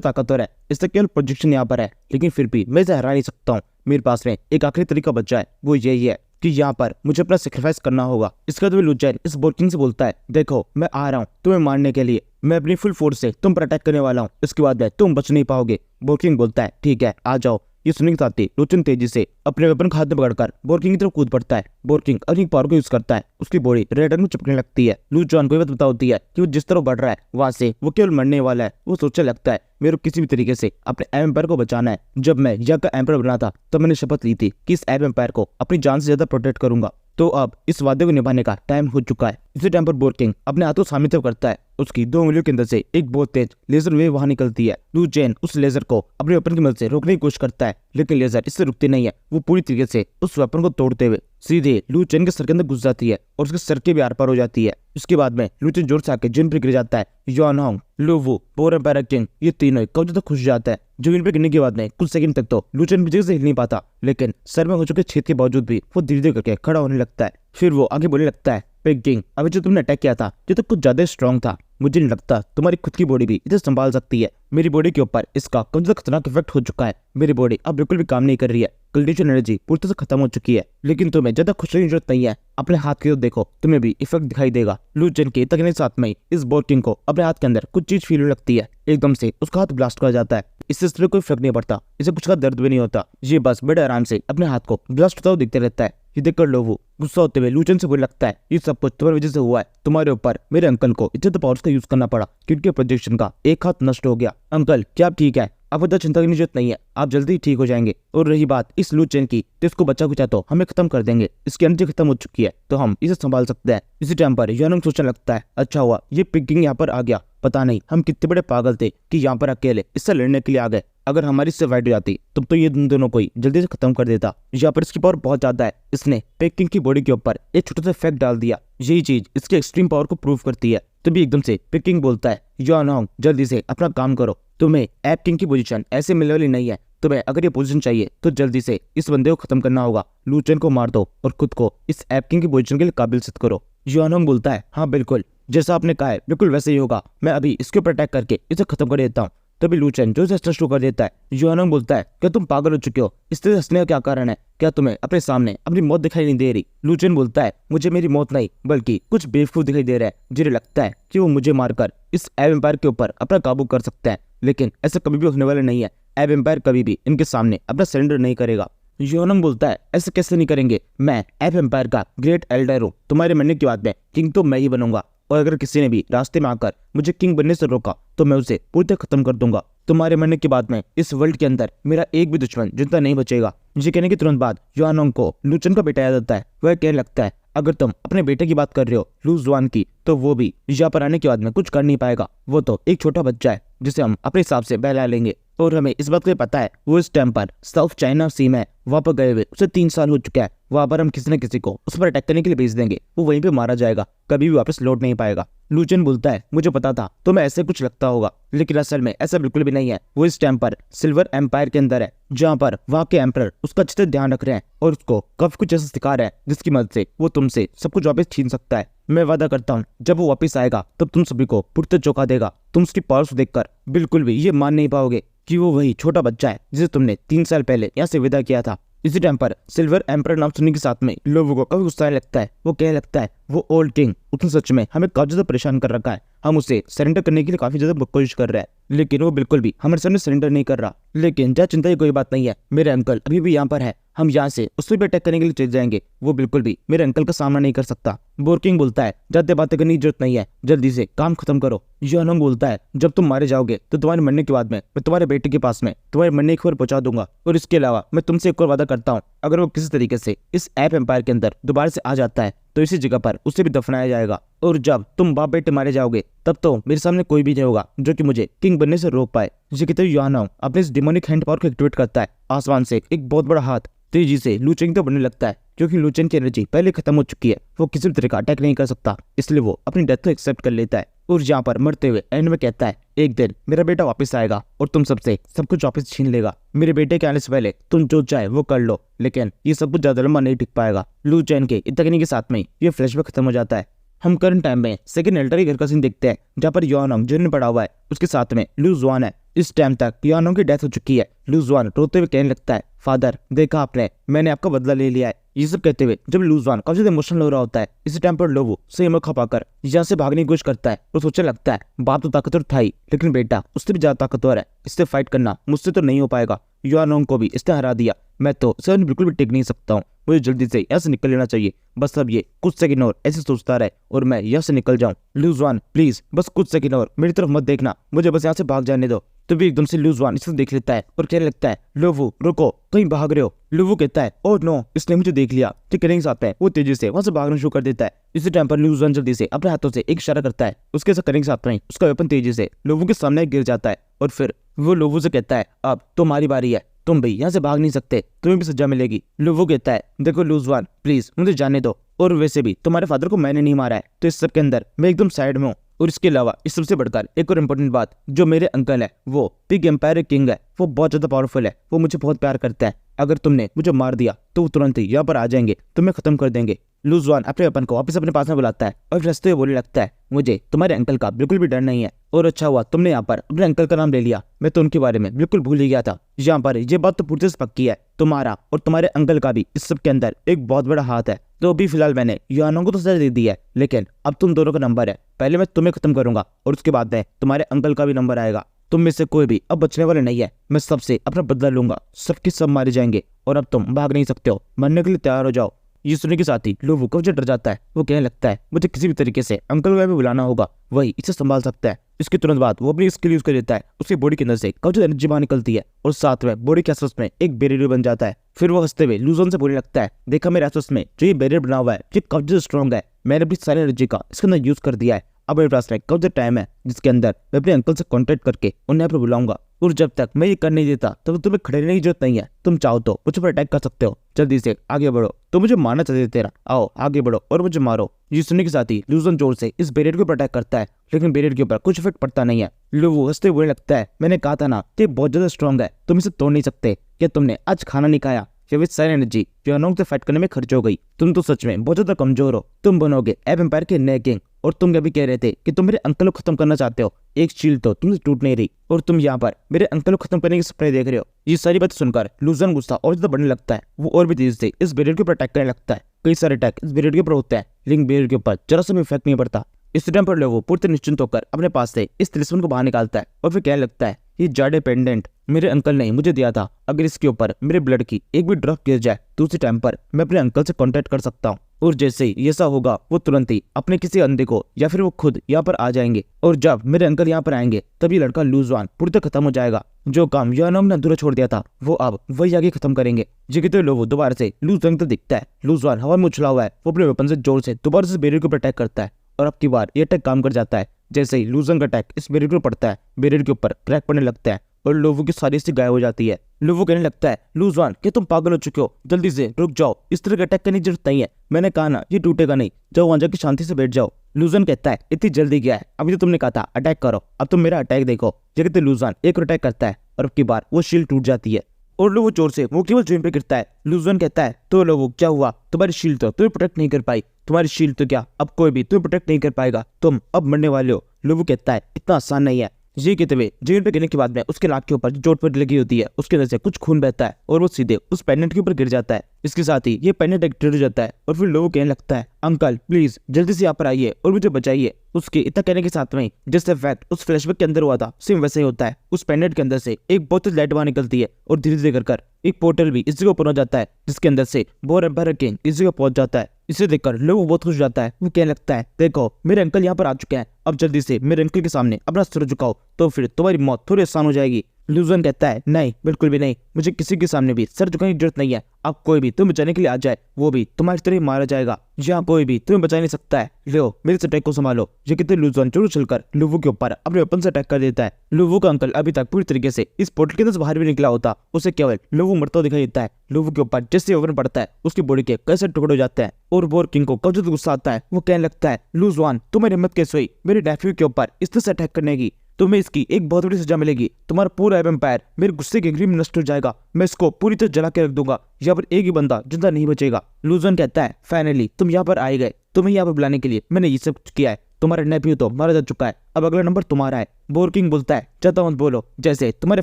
ताकतवर है, इससे केवल प्रोजेक्शन यहाँ पर है, लेकिन फिर भी मैं इसे हरा नहीं सकता हूँ। मेरे पास में एक आखिरी तरीका बचा है, वो यही है कि यहाँ पर मुझे अपना सेक्रीफाइस करना होगा। इसका तो लूचन इस बोर्किंग से बोलता है, देखो मैं आ रहा हूँ तुम्हें मारने के लिए, मैं अपनी फुल फोर्स से तुम पर अटैक करने वाला हूँ, इसके बाद में तुम बच नहीं पाओगे। बोर्किंग बोलता है, ठीक है आ जाओ। ये सुनने के साथ ही लूचन तेजी से अपने वेपन को हाथ में पकड़कर बोर्किंग की तरफ कूद पड़ता है। बोर्किंग अपनी पावर को यूज करता है, उसकी बॉडी रेड रंग में चिपकने लगती है। लूचन को ये बात पता होती है कि वो जिस तरह बढ़ रहा है वहां से वो केवल मरने वाला है। वो सोचने लगता है मेरे को किसी भी तरीके से अपने एम्पायर को बचाना है। जब मैं यहाँ का एम्पायर बना था तब मैंने शपथ ली थी कि इस एम्पायर को अपनी जान से ज्यादा प्रोटेक्ट करूंगा, तो अब इस वादे को निभाने का टाइम हो चुका है। इसी टाइम पर बोर्किंग अपने हाथों सामने तरफ करता है, उसकी दो उंगलियों के अंदर से एक बहुत तेज लेजर वेव वहां निकलती है। लू चेन उस लेजर को अपने वेपन की मदद से रोकने की कोशिश करता है, लेकिन लेजर इससे रुकती नहीं है। वो पूरी तरीके से उस वेपन को तोड़ते हुए सीधे लू चेन के सर के अंदर घुस जाती है और उसके सर के भी आर पार हो जाती है। इसके बाद में लू चेन जोर से आके जिन पर गिर जाता है। यानोंग, लोवू, बोर एम्पायर किंग ये तीनों कब तक खुश जाता है। जमीन पे गिरने के बाद में कुछ सेकंड तक तो लू चेन जगह से हिल नहीं पाता, लेकिन सर में हो चुके छेद के बावजूद भी वो धीरे धीरे करके खड़ा होने लगता है। फिर वो आगे बोलने लगता है, पिग किंग अभी जो तुमने अटैक किया था ये तो कुछ ज्यादा स्ट्रॉन्ग था, मुझे नहीं लगता तुम्हारी खुद की बॉडी भी इसे संभाल सकती है। मेरी बॉडी के ऊपर इसका कम से खतरनाक इफेक्ट हो चुका है, मेरी बॉडी अब बिल्कुल भी काम नहीं कर रही है, कल्टीशन एनर्जी पूरी तरह से खत्म हो चुकी है। लेकिन तुम्हें ज्यादा खुश होने की जरूरत नहीं है, अपने हाथ की ओर देखो, तुम्हें भी इफेक्ट दिखाई देगा। लू चेन के तकने के साथ में इस बोर्किंग को अपने हाथ के अंदर कुछ चीज फील होने लगती है। एकदम से उसका हाथ ब्लास्ट कर जाता है। इससे सिर्फ कोई फर्क नहीं पड़ता, इसे कुछ का दर्द भी नहीं होता। ये बस बड़े आराम से अपने हाथ को ब्लास्ट होता हुआ दिखते रहता है। ये देखकर लोवू गुस्सा होते हुए लूचन से बोलने लगता है, ये सब कुछ तुम्हारी वजह से हुआ है। तुम्हारे ऊपर मेरे अंकल को इतने पावर्स का यूज करना पड़ा क्योंकि प्रोजेक्शन का एक हाथ नष्ट हो गया। अंकल क्या आप ठीक है? अब ज्यादा चिंता करने की जरूरत नहीं है, आप जल्दी ठीक हो जाएंगे। और रही बात इस लू चेन की, तो इसको बच्चा कुचा तो हमें खत्म कर देंगे, इसकी एनर्जी खत्म हो चुकी है तो हम इसे संभाल सकते हैं। इसी टाइम पर यानोंग सोचने लगता है, अच्छा हुआ ये पिग किंग यहाँ पर आ गया, पता नहीं हम कितने बड़े पागल थे कि यहाँ पर अकेले इससे लड़ने के लिए आ गए। अगर हमारी इससे फाइट हो जाती तब तो ये दोनों को ही जल्दी से खत्म कर देता। यहाँ पर इसकी पावर बहुत ज्यादा है, इसने पिग किंग की बॉडी के ऊपर एक छोटा सा इफेक्ट डाल दिया। यही चीज इसकी एक्सट्रीम पावर को प्रूव करती है। तभी एकदम से पिग किंग बोलता है, यानोंग जल्दी से अपना काम करो, तुम्हें एप किंग की पोजीशन ऐसे मिलने वाली नहीं है। तुम्हें अगर ये पोजीशन चाहिए तो जल्दी से इस बंदे को खत्म करना होगा। लू चेन को मार दो और खुद को इस एप किंग की पोजीशन के लिए काबिल सिद्ध करो। यानोंग बोलता है, हाँ बिल्कुल जैसा आपने कहा है बिल्कुल वैसे ही होगा, मैं अभी इसके ऊपर अटैक करके इसे खत्म कर देता हूँ। तभी लू चेन जो से शुरू कर देता है। यानोंग बोलता है, क्या तुम पागल हो चुके हो? इस तरह हंसने का क्या कारण है? क्या तुम्हें अपने सामने अपनी मौत दिखाई नहीं दे रही? लू चेन बोलता है, मुझे मेरी मौत नहीं बल्कि कुछ बेवकूफ दिखाई दे रहा है, जिन्हें लगता है कि वो मुझे मारकर इस एप एम्पायर के ऊपर अपना काबू कर सकते हैं, लेकिन ऐसा कभी भी होने वाला नहीं है। एप एम्पायर कभी भी इनके सामने अपना सरेंडर नहीं करेगा। योनंग बोलता है ऐसे कैसे नहीं करेंगे, मैं एफ एम्पायर का ग्रेट एल्डर हूँ, तुम्हारे मरने के बाद में किंग तो मैं ही बनूंगा, और अगर किसी ने भी रास्ते में आकर मुझे किंग बनने से रोका तो मैं उसे पूरी तरह खत्म कर दूंगा। तुम्हारे मरने के बाद में इस वर्ल्ड के अंदर मेरा एक भी दुश्मन जिंदा नहीं बचेगा। ये कहने के तुरंत बाद युआनोंग को लूचन का बेटा याद आता है। वह कहने लगता है अगर तुम अपने बेटे की बात कर रहे हो लू जुआन की, तो वो भी यहाँ पर आने के बाद में कुछ कर नहीं पाएगा। वो तो एक छोटा बच्चा है जिसे हम अपने हिसाब से बहला लेंगे, और हमें इस बात को पता है वो इस टाइम पर साउथ चाइना सी में वहाँ पर गए हुए उसे 3 साल हो चुका है। वहाँ पर हम किसी न किसी को उस पर अटैक करने के लिए भेज देंगे, वो वहीं पे मारा जाएगा, कभी भी वापस लौट नहीं पाएगा। लूचन बोलता है मुझे पता था तुम्हें ऐसे कुछ लगता होगा, लेकिन असल में ऐसा बिल्कुल भी नहीं है। वो इस टाइम पर सिल्वर एम्पायर के अंदर है, जहाँ पर वहाँ के एम्परर उसका अच्छे से ध्यान रख रहे हैं और उसको काफी कुछ ऐसा सिखा रहे हैं जिसकी मदद से वो तुमसे सब कुछ वापस छीन सकता है। मैं वादा करता हूँ जब वो वापस आएगा तब तुम सभी को पुरते चौंका देगा। तुम उसकी पावर्स देखकर बिल्कुल भी ये मान नहीं पाओगे कि वो वही छोटा बच्चा है जिसे तुमने 3 साल पहले यहाँ से विदा किया था। इसी टाइम पर सिल्वर एम्परर नाम सुनने के साथ में लोगों को काफी गुस्सा लगता है। वो कहने लगता है वो ओल्ड किंग उसने सच में हमें काफी ज्यादा परेशान कर रखा है, हम उसे सरेंडर करने के लिए काफी ज्यादा कोशिश कर रहे हैं, लेकिन वो बिल्कुल भी हमारे सामने सरेंडर नहीं कर रहा। लेकिन क्या चिंता की कोई बात नहीं है, मेरे अंकल अभी भी यहाँ पर है, हम यहाँ से उस पर भी अटैक करने के लिए चले जाएंगे, वो बिल्कुल भी मेरे अंकल का सामना नहीं कर सकता। बोरकिंग बोलता है ज्यादा बातें करने की जरूरत नहीं है, जल्दी से काम खत्म करो। युआनोंग बोलता है जब तुम मारे जाओगे तो तुम्हारे मरने के बाद में मैं तुम्हारे बेटे के पास में तुम्हारे मरने की खबर पहुंचा दूंगा, और इसके अलावा मैं तुमसे एक और वादा करता हूँ अगर वो किसी तरीके से इस एप एम्पायर के अंदर दोबारा से आ जाता है तो इसी जगह पर उसे भी दफनाया जाएगा, और जब तुम बाप बेटे मारे जाओगे तब तो मेरे सामने कोई भी नहीं होगा जो कि मुझे किंग बनने से रोक पाए। ये कहते हुए युआनोंग अपने इस डिमोनिक हैंड पावर को एक्टिवेट करता है। आसमान से एक बहुत बड़ा हाथ तेजी से लूचेन तो बनने लगता है, क्योंकि लूचेन की एनर्जी पहले खत्म हो चुकी है, वो किसी भी तरह का अटैक नहीं कर सकता, इसलिए वो अपनी डेथ को एक्सेप्ट कर लेता है। और यहाँ पर मरते हुए एंड में कहता है एक दिन मेरा बेटा वापस आएगा और तुम सबसे सब कुछ वापस छीन लेगा। मेरे बेटे के आने से पहले तुम जो चाहे वो कर लो, लेकिन ये सब कुछ ज्यादा लंबा नहीं टिक पाएगा। लूचेन के इतने के साथ में ये फ्लैशबैक खत्म हो जाता है। हम करंट टाइम में सेकंड एल्डर के घर का सीन देखते हैं, जहाँ पर युआनोंग जिन्हें पड़ा हुआ है उसके साथ में लू जुआन है। इस टाइम तक युआनोंग की डेथ हो चुकी है। लू जुआन रोते हुए कहने लगता है फादर देखा आपने, मैंने आपका बदला ले लिया है। ये सब कहते हुए जब लू जुआन काफी ज्यादा इमोशनल हो रहा होता है, इसी टाइम पर लोवो सही मौका पाकर यहाँ से भागने की कोशिश करता है और सोचने लगता है बाप तो ताकतवर था ही, लेकिन बेटा उससे भी ज्यादा ताकतवर है, इससे फाइट करना मुझसे तो नहीं हो पाएगा। युआनोंग को भी इसने हरा दिया, मैं तो सर बिल्कुल भी टिक नहीं सकता हूँ, मुझे जल्दी से यहाँ से निकल लेना चाहिए। बस अब ये कुछ सेकंड और ऐसे सोचता रहे और मैं यहाँ से निकल जाऊँ। लू जुआन प्लीज बस कुछ सेकंड और मेरी तरफ मत देखना, मुझे बस यहाँ से भाग जाने दो। तभी एकदम से लू जुआन इसे देख लेता है और कहने लगता है लोवो रुको, कहीं भाग रहे हो। लोवो कहता है ओह नो, इसने मुझे देख लिया। ठीक करने के साथ में वो तेजी से वहां से भागना शुरू कर देता है। इसी टाइम पर लू जुआन जल्दी से अपने हाथों से एक इशारा करता है, उसके साथ करने के साथ में उसका वेपन तेजी से लोवो के सामने गिर जाता है, और फिर वो लोवो से कहता है अब तुम्हारी बारी है, तुम भी यहाँ से भाग नहीं सकते, तुम्हें भी सजा मिलेगी। लोवो कहता है देखो लू जुआन प्लीज मुझे जाने दो, और वैसे भी तुम्हारे फादर को मैंने नहीं मारा है, तो इस सब के अंदर मैं एकदम साइड में हूँ। और इसके अलावा इस सबसे बढ़कर एक और इम्पोर्टेंट बात, जो मेरे अंकल है वो पिग एम्पायर किंग है, वो बहुत ज्यादा पावरफुल है, वो मुझे बहुत प्यार करता है, अगर तुमने मुझे मार दिया तो वो तुरंत ही यहाँ पर आ जाएंगे, तुम्हें खत्म कर देंगे। लू जुआन अपने वेपन को वापस अपने पास में बुलाता है और रास्ते में बोलने लगता है मुझे तुम्हारे अंकल का बिल्कुल भी डर नहीं है, और अच्छा हुआ तुमने यहाँ पर अपने अंकल का नाम ले लिया, मैं तो उनके बारे में बिल्कुल भूल ही गया था। यहाँ पर ये बात तो पूरी से पक्की है, तुम्हारा और तुम्हारे अंकल का भी इस सब के अंदर एक बहुत बड़ा हाथ है। तो अभी फिलहाल मैंने युआनोंग को तो सजा दे दी है, लेकिन अब तुम दोनों का नंबर है, पहले मैं तुम्हें खत्म करूंगा और उसके बाद में तुम्हारे अंकल का भी नंबर आएगा। तुम में से कोई भी अब बचने वाले नहीं है, मैं सबसे अपना बदला लूंगा, सबके सब मारे जाएंगे और अब तुम भाग नहीं सकते हो, मरने के लिए तैयार हो जाओ। ये सुनने के साथ ही लोवो को डर जाता है, वो कहने लगता है मुझे किसी भी तरीके से अंकल को भी बुलाना होगा, वही इसे संभाल सकता है। इसके तुरंत बाद वो अपनी स्किल यूज कर देता है, उसकी बॉडी के अंदर से काफी एनर्जी बाहर निकलती है और साथ में बॉडी के आसपास में एक बैरियर बन जाता है। फिर वो हंसते हुए लू जुआन से बोलने लगता है देखा मेरे आसपास में जो ये बैरियर बना हुआ है ये काफी स्ट्रॉन्ग है, मैंने अपनी सारी एनर्जी का इसके अंदर यूज कर दिया है, अब मेरे पास में काफी टाइम है जिसके अंदर मैं अपने अंकल से कॉन्टेक्ट करके उन्हें यहाँ पर बुलाऊंगा, और जब तक मैं ये कर नहीं देता तब तुम्हें खड़े रहने की जरूरत नहीं है, तुम चाहो तो मुझ पर अटैक कर सकते हो, जल्दी से आगे बढ़ो, तो मुझे मारना चाहते तेरा, आओ आगे बढ़ो और मुझे मारो। ये सुनने के साथ ही लू जुआन जोर से इस बैरियर के ऊपर अटैक करता है, लेकिन बैरियर के ऊपर कुछ इफेक्ट पड़ता नहीं है। लोवो हंसते हुए लगता है मैंने कहा था ना कि बहुत ज्यादा स्ट्रॉन्ग है, तुम इसे तोड़ नहीं सकते, क्या तुमने आज खाना नहीं खाया? जब इस सारी एनर्जी युआनोंग से फाइट करने में खर्च हो गई, तुम तो सच में बहुत ज्यादा कमजोर हो, तुम बनोगे एप एम्पायर के नए किंग, और तुम अभी कह रहे थे कि तुम मेरे अंकल को खत्म करना चाहते हो, एक शील्ड तो तुमसे टूट नहीं रही और तुम यहाँ पर मेरे अंकल को खत्म करने के सपने देख रहे हो। ये सारी बातें सुनकर लू जुआन गुस्सा और ज्यादा बढ़ने लगता है, वो और भी तेजी से इस बैरियर के ऊपर अटैक करने लगता है। कई सारे अटैक इस बैरियर के ऊपर होते हैं, लेकिन बैरियर के ऊपर जरा सा भी इफेक्ट नहीं पड़ता। इस टाइम पर लोवो पूरी निश्चिंत होकर अपने पास से इस तिलिस्मन को बाहर निकालता है और फिर कहने लगता है ये जाडे पेंडेंट मेरे अंकल ने मुझे दिया था। अगर इसके ऊपर मेरे ब्लड की एक भी ड्रॉप गिर जाए तो उसी टाइम पर मैं अपने अंकल से कांटेक्ट कर सकता हूँ, और जैसे ही ऐसा होगा वो तुरंत ही अपने किसी अंधे को या फिर वो खुद यहाँ पर आ जाएंगे, और जब मेरे अंकल यहाँ पर आएंगे तब ये लड़का लूजवान पूरी तरह खत्म हो जाएगा। जो काम यानोंग ने अधूरा छोड़ दिया था वो अब वही आगे खत्म करेंगे। ये कितने लोग दोबारा से लूजवान तो दिखता है। लूजवान हवा में उछला हुआ है, वो अपने वेपन से जोर से दोबारा से बैरियर के ऊपर अटैक करता है, और अब की बार ये अटैक काम कर जाता है। जैसे ही लूजन का अटैक इस बैरियर पर पड़ता है, बैरियर के ऊपर क्रैक पड़ने लगता है और लोगों की सारी सी गायब हो जाती है। लोगों कहने लगता है, लूजवान क्या तुम पागल हो चुके हो, जल्दी से रुक जाओ, इस तरह का अटैक करने की जरूरत नहीं है, मैंने कहा ना ये टूटेगा नहीं, जाओ वहां जाके शांति से बैठ जाओ। लूजन कहता है, इतनी जल्दी क्या है, अभी तो तुमने कहा था अटैक करो, अब तुम मेरा अटैक देखो। ये कहते लूजवान एक और अटैक करता है, और अब की बार वो शील्ड टूट जाती है और लोगों जोर से वो केवल जमीन पे गिरता है। लूजवान कहता है, तो लोगों क्या हुआ, तुम्हारी शील्ड तो तुम्हें प्रोटेक्ट नहीं कर पाई, तुम्हारी शील्ड तो क्या अब कोई भी तुम्हें प्रोटेक्ट नहीं कर पाएगा, तुम अब मरने वाले हो। लोगों कहता है, इतना आसान नहीं है। ये कहते हुए जमीन पे गिरने के बाद में उसके नाक के ऊपर चोट पर लगी होती है, उसके अंदर से कुछ खून बहता है और वो सीधे उस पेंडेंट के ऊपर गिर जाता है। इसके साथ ही ये पेंडेंट एक्टिवेट हो जाता है और फिर लोगों कहने लगता है, अंकल प्लीज जल्दी से यहाँ पर आइए और मुझे बचाइए। उसके इतना कहने के साथ में जैसे इफेक्ट उस फ्लैशबैक के अंदर हुआ था सेम वैसे ही होता है। उस पेंडेंट के अंदर से एक बहुत तेज लाइट बाहर निकलती है और धीरे धीरे कर एक पोर्टल भी इस जगह पर हो जाता है, जिसके अंदर से बोर एम्पायर किंग इस जगह पहुंच जाता है। इसे देखकर लोगों बहुत खुश हो जाता है। वो कहने लगता है, देखो मेरे अंकल यहाँ पर आ चुके हैं, अब जल्दी से मेरे अंकल के सामने अपना सिर झुकाओ, तो फिर तुम्हारी मौत थोड़ी आसान हो जाएगी। लूजन कहता है, नहीं बिल्कुल भी नहीं, मुझे किसी के सामने भी सर झुकाने की जरूरत नहीं है, अब कोई भी तुम्हें बचाने के लिए आ जाए वो भी तुम्हारी तरह मारा जाएगा, यहाँ कोई भी तुम्हें बचा नहीं सकता है, लो मेरे से अटैक को संभालो। ये कहते लूजन चोर चलकर लुवू के ऊपर अपने वेपन से अटैक कर देता है। लुवू का अंकल अभी तक पूरी तरीके से इस पोर्टल के अंदर से बाहर भी निकला होता, उसे केवल लुवू मरता हुआ दिखाई देता है। लुवू के ऊपर जैसे वेपन पड़ता है उसकी बॉडी के कैसे टुकड़े हो जाते हैं और बोर किंग को कब गुस्सा आता है। वो कहने लगता है, लूजवान तुम्हारी हिम्मत कैसे हुई मेरे नेफ्यू के ऊपर इस तरह से अटैक करने की, तुम्हें इसकी एक बहुत बड़ी सजा मिलेगी, तुम्हारा पूरा एम्पायर मेरे गुस्से के ग्रीम नष्ट हो जाएगा, मैं इसको पूरी तरह जला के रख दूंगा, यहाँ पर एक ही बंदा जिंदा नहीं बचेगा। लूजन कहता है, फाइनली तुम यहाँ पर आए गए, तुम्हें यहाँ पर बुलाने के लिए मैंने ये सब कुछ किया है, तुम्हारा नेफ्यू तो मारा जा चुका है, अब अगला नंबर तुम्हारा है। बोर किंग बोलता है, ज्यादा मत बोलो, जैसे तुम्हारे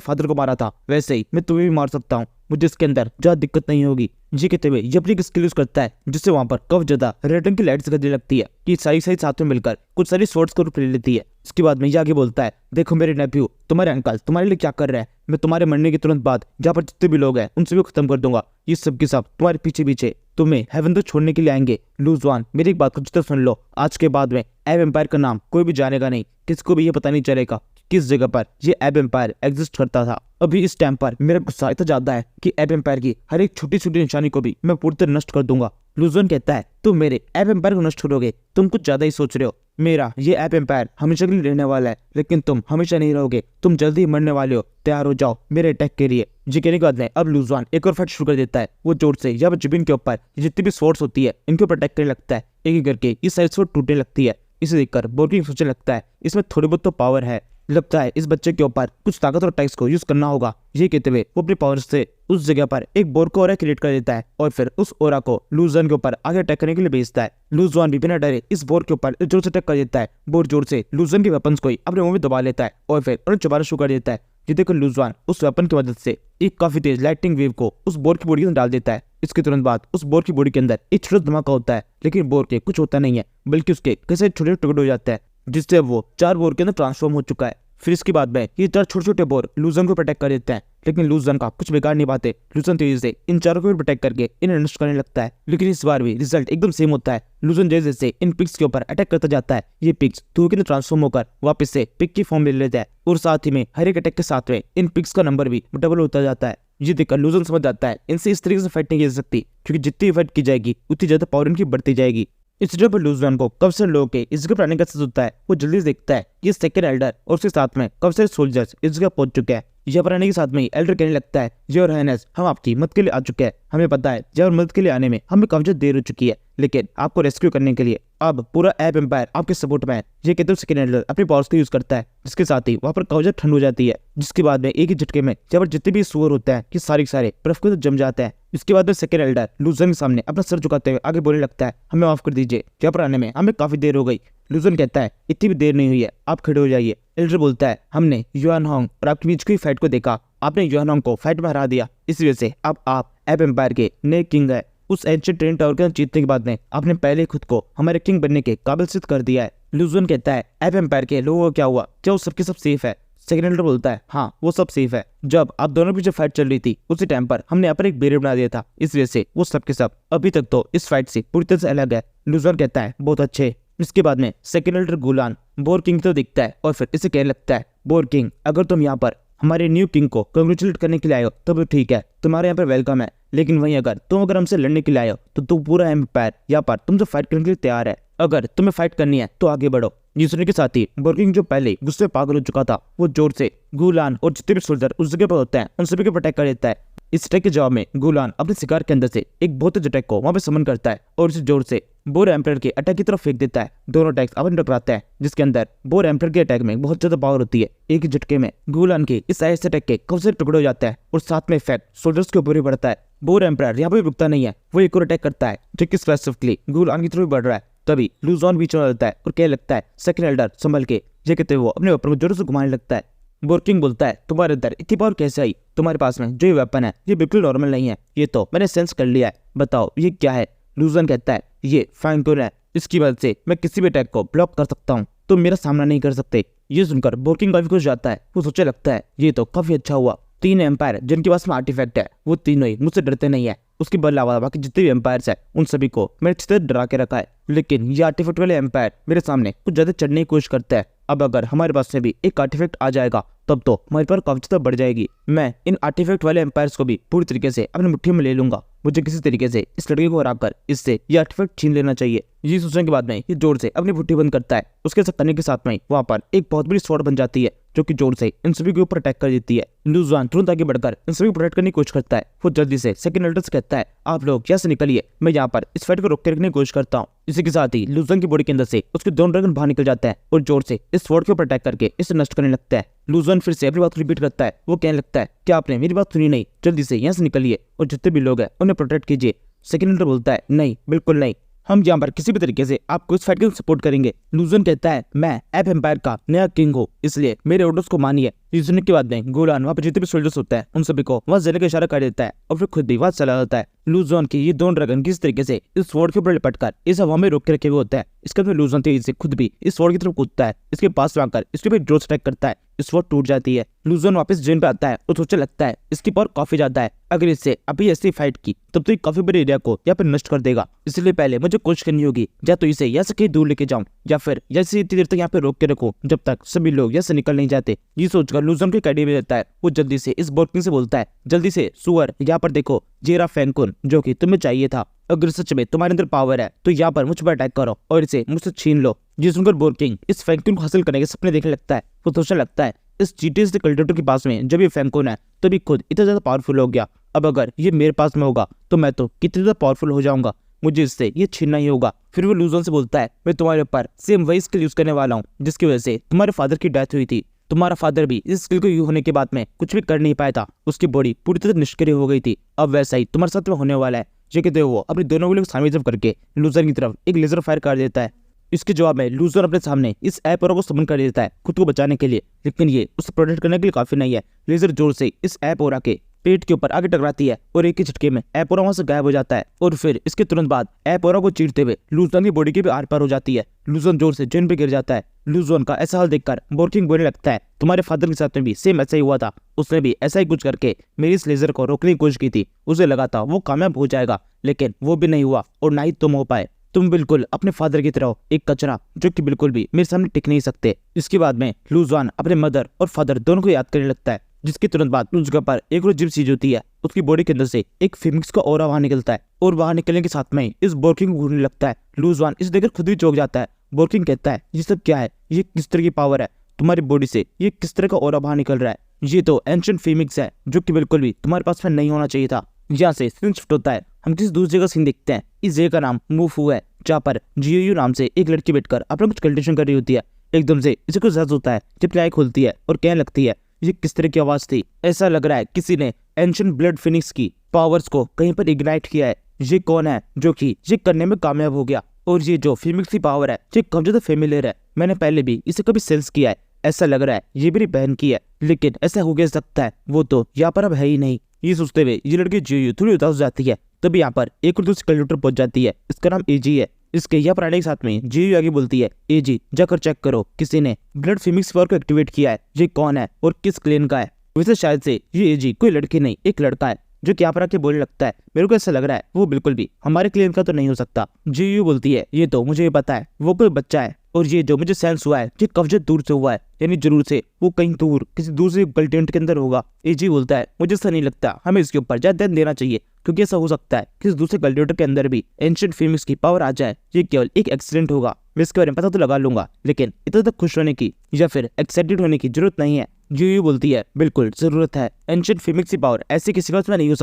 फादर को मारा था वैसे ही मैं तुम्हें भी मार सकता हूँ, मुझे इसके अंदर ज्यादा दिक्कत नहीं होगी। ये कहते हुए ये अपनी स्किल यूज करता है, जिससे वहां पर काफी ज्यादा रेड की लाइट जगने लगती है कि सारी साथ में मिलकर कुछ सारी शॉट्स को रूप ले लेती है। इसके बाद में ये आगे बोलता है, देखो मेरे नेफ्यू, तुम्हारे अंकल तुम्हारे लिए क्या कर रहे हैं, मैं तुम्हारे मरने के तुरंत बाद जहाँ पर जितने भी लोग हैं उनसे भी खत्म कर दूंगा, ये सब के सब तुम्हारे पीछे पीछे तुम्हें हेवन तक छोड़ने के लिए आएंगे। लूजवान मेरी एक बात को जितना सुन लो, आज के बाद में एब एम्पायर का नाम कोई भी जानेगा नहीं, किसी को भी ये पता नहीं चलेगा किस जगह पर ये एब एम्पायर एग्जिस्ट करता था। अभी इस टाइम पर मेरा गुस्सा इतना ज्यादा है कि एब एम्पायर की हर एक छोटी छोटी निशानी को भी मैं पूरी तरह नष्ट कर दूंगा। लूजन कहता है, तुम मेरे एब एम्पायर को नष्ट करोगे, तुम कुछ ज्यादा ही सोच रहे हो, मेरा ये एब एम्पायर हमेशा के लिए रहने वाला है, लेकिन तुम हमेशा नहीं रहोगे, तुम जल्दी ही मरने वाले हो, तैयार हो जाओ मेरे अटैक के लिए। जी कहने के बाद में अब लूजवान एक और फाइट शुरू कर देता है। वो जोर से जब जिबिन के ऊपर जितनी भी स्वॉर्ड्स होती है इनके ऊपर अटैक करने लगता है, एक एक करके ये सारी स्वॉर्ड टूटने लगती है। इसे देखकर बोर्किंग सोचने लगता है, इसमें थोड़ी बहुत तो पावर है, लगता है इस बच्चे के ऊपर कुछ ताकत और अटैक्स को यूज करना होगा। ये कहते हुए वो अपनी पावर से उस जगह पर एक बोर को ओरा क्रिएट कर देता है और फिर उस ओरा को लूजवान के ऊपर आगे अटैक करने के लिए भेजता है। लूजवान भी बिना डरे इस बोर के ऊपर जोर से अटैक कर देता है। बोर जोर से लूजवान के वेपन्स को ही अपने मुंह में दबा लेता है और फिर उन्हें चबाना शुरू कर देता है। ये देखकर लूजवान उस वेपन की मदद से एक काफी तेज लाइटिंग वेव को उस बोर की बॉडी में डाल देता है। इसके तुरंत बाद उस बोर की बॉडी के अंदर एक छोटा धमाका होता है, लेकिन बोर के कुछ होता नहीं है, बल्कि उसके कैसे छोटे टुकड़े हो जाते हैं, जिससे वो 4 बोर के अंदर ट्रांसफॉर्म हो चुका है। फिर इसके बाद में ये 4 छोटे छोटे बोर लूजन को प्रोटेक्ट कर देते हैं, लेकिन लूजन का कुछ बिगाड़ नहीं पाते। लूजन तेजी से इन चारों को भी प्रोटेक्ट करके इन्हें नष्ट करने लगता है, लेकिन इस बार भी रिजल्ट एकदम सेम होता है। लूजन जैसे जैसे इन पिग्स के ऊपर अटैक करता जाता है, ये पिग्स धुएं के अंदर ट्रांसफॉर्म होकर वापस से पिग की फॉर्म ले लेते हैं, और साथ ही में हर एक अटैक के साथ में इन पिग्स का नंबर भी डबल होता जाता है। ये देखकर लूजन समझ जाता है इनसे इस तरीके से फाइट नहीं की जा सकती, क्योंकि जितनी फाइट की जाएगी उतनी ज्यादा पावर इनकी बढ़ती जाएगी। इस जगह पर लूजवान को कब से लोगों के इस जगह पर आने का सच होता है। वो जल्दी से देखता है ये सेकंड एल्डर और उसके साथ में कब से सोल्जर्स इस जगह पहुंच चुके हैं। यहाँ पर आने के साथ में ही एल्डर कहने लगता है, योर हाइनेस, हम आपकी मदद के लिए आ चुके हैं, हमें पता है जब मदद के लिए आने में हमें काफी देर हो चुकी है, लेकिन आपको रेस्क्यू करने के लिए अब पूरा एब एम्पायर आपके सपोर्ट में है। ये कहते हुए सेकंड एल्डर अपनी पावर्स को यूज करता है, जिसके साथ ही वहाँ पर काफी ठंड हो जाती है, जिसके बाद में एक ही झटके में यहाँ पर जितने भी सुअर होते हैं कि सारे बर्फ के अंदर जम जाते हैं। इसके बाद में सेकंड एल्डर लूजन के सामने अपना सर झुकाते हुए आगे बोलने लगता है, हमें माफ कर दीजिए, यहाँ पर आने में हमें काफी देर हो गई। लूजन कहता है, इतनी भी देर नहीं हुई है, आप खड़े हो जाइए। एल्डर बोलता है, हमने युआन होंग और आपके बीच की फाइट को देखा, आपने युआन होंग को फाइट में हरा दिया, इस वजह से अब आप एब एम्पायर के नए किंग है। उस एंशिएंट ट्रेन टावर के जीतने के बाद में आपने पहले खुद को हमारे किंग बनने के काबिल सिद्ध कर दिया है। लूजन कहता है, एब एम्पायर के लोगों को क्या हुआ, क्या वो सबके सब सेफ है? सेकंड बोलता है हाँ वो सब सेफ है। जब आप दोनों की जो फाइट चल रही थी उसी टाइम पर हमने यहाँ पर एक बैरियर बना दिया था, इस वजह से वो सब के सब अभी तक तो इस फाइट से पूरी तरह से अलग है। लूजन कहता है बहुत अच्छे। इसके बाद में सेकंड गुलान बोर किंग तो दिखता है और फिर इसे कहने लगता है बोर किंग अगर तुम यहाँ पर हमारे न्यू किंग को कंग्रेचुलेट करने के लिए आए हो तब तो ठीक है, तुम्हारे यहाँ पर वेलकम है, लेकिन वहीं अगर हमसे लड़ने के लिए आए हो तो तुम पूरा एम्पायर यहाँ पर तुमसे फाइट करने के लिए तैयार है। अगर तुम्हें फाइट करनी है तो आगे बढ़ो। ये सुनने के साथ ही बोर्किंग जो पहले गुस्से पागल हो चुका था वो जोर से गुलान और जितने भी सोल्जर उस जगह पर होते हैं उन सभी को अटैक कर देता है। इस अटैक के जवाब में गुलान अपने शिकार के अंदर से एक बहुत तेज अटैक को वहां पे समन करता है और इसे जोर से बोर एम्पायर के अटैक की तरफ फेंक देता है। दोनों अटैक्स आपस में टकराते हैं जिसके अंदर बोर एम्पायर के अटैक में बहुत ज्यादा पावर होती है। एक ही झटके में गुलान के इस ऐसे अटैक के कब से टुकड़े हो जाते हैं और साथ में इफेक्ट सोल्जर्स के ऊपर ही पड़ता है। बोर एम्पायर यहाँ पे रुकता नहीं है, वो एक और अटैक करता है जो कि स्पेसिफिकली गुलान की तरफ बढ़ रहा है। तभी लूजॉन बीच में आता है और कहने लगता है सेकंड एल्डर संभल के। ये कहते हुए वो अपने वेपन को जोरों से घुमाने लगता है। बोर्किंग बोलता है तुम्हारे अंदर इतनी पावर कैसे आई? तुम्हारे पास में जो ये वेपन है ये बिल्कुल नॉर्मल नहीं है, ये तो मैंने सेंस कर लिया है, बताओ ये क्या है? लूजन कहता है ये फैंकुन है, इसकी वजह से मैं किसी भी अटैक को ब्लॉक कर सकता हूँ, तुम मेरा सामना नहीं कर सकते। ये सुनकर बोर्किंग काफी खुश जाता है। वो सोचने लगता है ये तो काफी अच्छा हुआ, 3 एम्पायर जिनके पास में आर्टिफैक्ट है वो तीनों ही मुझसे डरते नहीं है। उसके अलावा बाकी जितने भी एम्पायर्स है उन सभी को मैंने अच्छी तरह डरा के रखा है, लेकिन ये आर्टिफैक्ट वाले एम्पायर मेरे सामने कुछ ज्यादा चढ़ने की कोशिश करता है। अब अगर हमारे पास में भी एक आर्टिफैक्ट आ जाएगा तब तो हमारी पावर काफी ज्यादा बढ़ जाएगी। मैं इन आर्टिफैक्ट वाले एम्पायर्स को भी पूरी तरीके से अपनी मुट्ठी में ले लूंगा। मुझे किसी तरीके से इस लड़के को हराकर इससे ये आर्टिफैक्ट छीन लेना चाहिए। ये सोचने के बाद में ये जोर से अपनी मुट्ठी बंद करता है। उसके साथ करने के साथ में वहां पर एक बहुत बड़ी स्वॉर्ड बन जाती है जो कि जोर से इन सभी के ऊपर अटैक कर देती है। लूजॉन तुरंत आगे बढ़कर इन सभी को प्रोटेक्ट करने की कोशिश करता है। वो जल्दी से सेकंड एल्डर से कहता है आप लोग यहाँ से निकलिए, मैं यहाँ पर इस फाइट को रोक के रखने की कोशिश करता हूँ। इसी के साथ ही लूजॉन की बॉडी के अंदर से उसके दोनों ड्रैगन बाहर निकल जाते हैं और जोर से इस स्वॉर्ड के ऊपर अटैक करके इसे नष्ट करने लगता है। लूजॉन फिर से अपनी बात रिपीट करता है। वो कहने लगता है क्या आपने मेरी बात सुनी नहीं? जल्दी से यहाँ से निकलिए और जितने भी लोग हैं उन्हें प्रोटेक्ट कीजिए। सेकंड एल्डर बोलता है नहीं बिल्कुल नहीं, हम यहाँ पर किसी भी तरीके से आपको इस फाइट के सपोर्ट करेंगे। लूजन कहता है मैं एप एम्पायर का नया किंग हूँ, इसलिए मेरे ऑर्डर्स को मानिए। ये सुनने के बाद में गुलान वहाँ पर जितने भी सोल्जर्स होते हैं उन सभी को वहाँ जाने का इशारा कर देता है और फिर खुद भी वहाँ चला जाता है। लूजॉन के ये दोनों ड्रैगन किस तरीके से इस स्वॉर्ड के ऊपर लपटकर इस हवा में रोक के रखे हुए होता है। इसके बाद लूजॉन तेजी से खुद भी इस स्वॉर्ड की तरफ कूदता है, इसके पास में आकर इसके भी जोर अटैक करता है। इस स्वॉर्ड टूट जाती है। लूजॉन वापस जेन पे आता है और सोचने लगता है इसकी पावर काफी ज्यादा है, अगर इससे अभी ऐसी फाइट की तब तो ये काफी बड़े एरिया को यहाँ पर नष्ट कर देगा, इसलिए पहले मुझे कोशिश करनी होगी या तो इसे यहाँ से कहीं दूर लेके जाऊं या फिर जैसे इतनी देर तक यहाँ पे रोक के रखूं जब तक सभी लोग यहाँ से निकल नहीं जाते। ये सोचकर लूजॉन के कैडी में रहता है। वो जल्दी से इस बोर्किंग से बोलता है जल्दी से सुअर यहाँ पर देखो, जेरा फैंकुन जो कि तुम्हें चाहिए था, अगर सच में तुम्हारे अंदर पावर है तो यहाँ पर मुझ पर अटैक करो और इसे मुझसे छीन लो। ये सुनकर बोर्किंग इस फैंकुन को हासिल करने के सपने देखने लगता है। वो सोचने लगता है इस जीटीएस कल्टिवेटर के पास में जब ये फैंकुन है तभी खुद इतना ज्यादा पावरफुल हो गया, अब अगर ये मेरे पास में होगा तो मैं तो कितनी ज्यादा पावरफुल हो जाऊंगा, मुझे इससे ये छीनना ही होगा। फिर वो लूजॉन से बोलता है मैं तुम्हारे ऊपर सेम वही स्किल यूज करने वाला हूँ जिसकी वजह से तुम्हारे फादर की डेथ हुई थी। तुम्हारा फादर भी इस स्किल को यूज होने के बाद में कुछ भी कर नहीं पाया था, उसकी बॉडी पूरी तरह निष्क्रिय हो गई थी। अब वैसा ही तुम्हारे साथ में होने वाला है। ये कहते हुए वो अपनी दोनों गोलियों को सामने करके लूजर की तरफ एक लेजर फायर कर देता है। इसके जवाब में लूजर अपने सामने इस एपोरा को समन कर देता है खुद को बचाने के लिए, लेकिन ये उसे प्रोटेक्ट करने के लिए काफी नहीं है। लेजर जोर से इस एपोरा के पेट के ऊपर आगे टकराती है और एक ही झटके में एपोरा वहां से गायब हो जाता है और फिर इसके तुरंत बाद एपोरा को चीरते हुए लूजन की बॉडी के भी आर पार हो जाती है। लूजन जोर से जमीन पे गिर जाता है। लूजन का ऐसा हाल देखकर बोर्किंग बोलने लगता है तुम्हारे फादर के साथ में भी सेम ऐसा ही हुआ था, उसने भी ऐसा ही कुछ करके मेरी इस लेजर को रोकने की कोशिश की थी, उसे लगा था वो कामयाब हो जाएगा लेकिन वो भी नहीं हुआ और ना ही तुम हो पाए। तुम बिल्कुल अपने फादर की तरह हो, एक कचरा जो कि बिल्कुल भी मेरे सामने टिक नहीं सकते। इसके बाद में लूजॉन अपने मदर और फादर दोनों को याद करने लगता है, जिसके तुरंत बाद उस जगह पर एक और अजीब चीज होती है। उसकी बॉडी के अंदर से एक फिनिक्स का ऑरा बाहर निकलता है और बाहर निकलने के साथ में इस बोर्किंग को घूरने लगता है। लूजॉन इसे देखकर खुद भी चौंक जाता है। बोर्किंग कहता है ये सब क्या है, ये किस तरह की पावर है, तुम्हारी बॉडी से ये किस तरह का ऑरा बाहर निकल रहा है, ये तो एंशिएंट फिनिक्स है जो कि बिल्कुल भी तुम्हारे पास में नहीं होना चाहिए था। यहाँ से सीन शिफ्ट होता है, हम किसी दूसरी जगह सीन देखते हैं। इस जगह का नाम मूफू है जहाँ पर जियोयू नाम से एक लड़की बैठकर अपना कुछ कल्टिवेशन कर रही होती है। एकदम से इसे कुछ जज होता है जब आँख खुलती है और कहने लगती है ये किस तरह की आवाज थी, ऐसा लग रहा है किसी ने एंशिएंट ब्लड फिनिक्स की पावर्स को कहीं पर इग्नाइट किया है। ये कौन है जो कि ये करने में कामयाब हो गया, और ये जो फिनिक्स की पावर है ये काफी ज्यादा फेमिलियर है, मैंने पहले भी इसे कभी सेंस किया है, ऐसा लग रहा है ये मेरी बहन की है, लेकिन ऐसा हो गया सकता है वो तो यहाँ पर अब है ही नहीं। ये सोचते हुए ये लड़की जियोयू थोड़ी उदास हो जाती है। तभी यहाँ पर एक और दूसरी कल्टिवेटर पहुंच जाती है, इसका नाम एजी है। इसके या प्राणी के साथ में जीयू आगे बोलती है, ए जी जाकर चेक करो, किसी ने ब्लड फिमिक्स पावर को एक्टिवेट किया है। ये कौन है और किस क्लेन का है? वैसे शायद से ये एजी कोई लड़की नहीं, एक लड़का है जो कि यहाँ पर आके बोलने लगता है। मेरे को ऐसा लग रहा है वो बिल्कुल भी हमारे क्लेन का तो नहीं हो सकता। जीयू बोलती है, ये तो मुझे पता है, वो कोई बच्चा है और ये जो मुझे सेंस हुआ है ये काफी दूर से हुआ है, यानी जरूर से वो कहीं दूर किसी दूसरे कल्टेंट के अंदर होगा। एजी बोलता है, मुझे ऐसा नहीं लगता, हमें इसके ऊपर ज्यादा ध्यान देना चाहिए, क्योंकि ऐसा हो सकता है किसी दूसरे कल्टेंट के अंदर भी एंशिएंट फिमिक्स की पावर आ जाए। ये केवल एक एक्सीडेंट होगा, मैं इसके बारे में पता तो लगा लूंगा, लेकिन इतना तक खुश होने की या फिर एक्साइटेड होने की जरूरत नहीं है। जीयू बोलती है, बिल्कुल जरूरत है। एंशिएंट फिमिक्स की पावर ऐसी किसी के पास में नहीं हो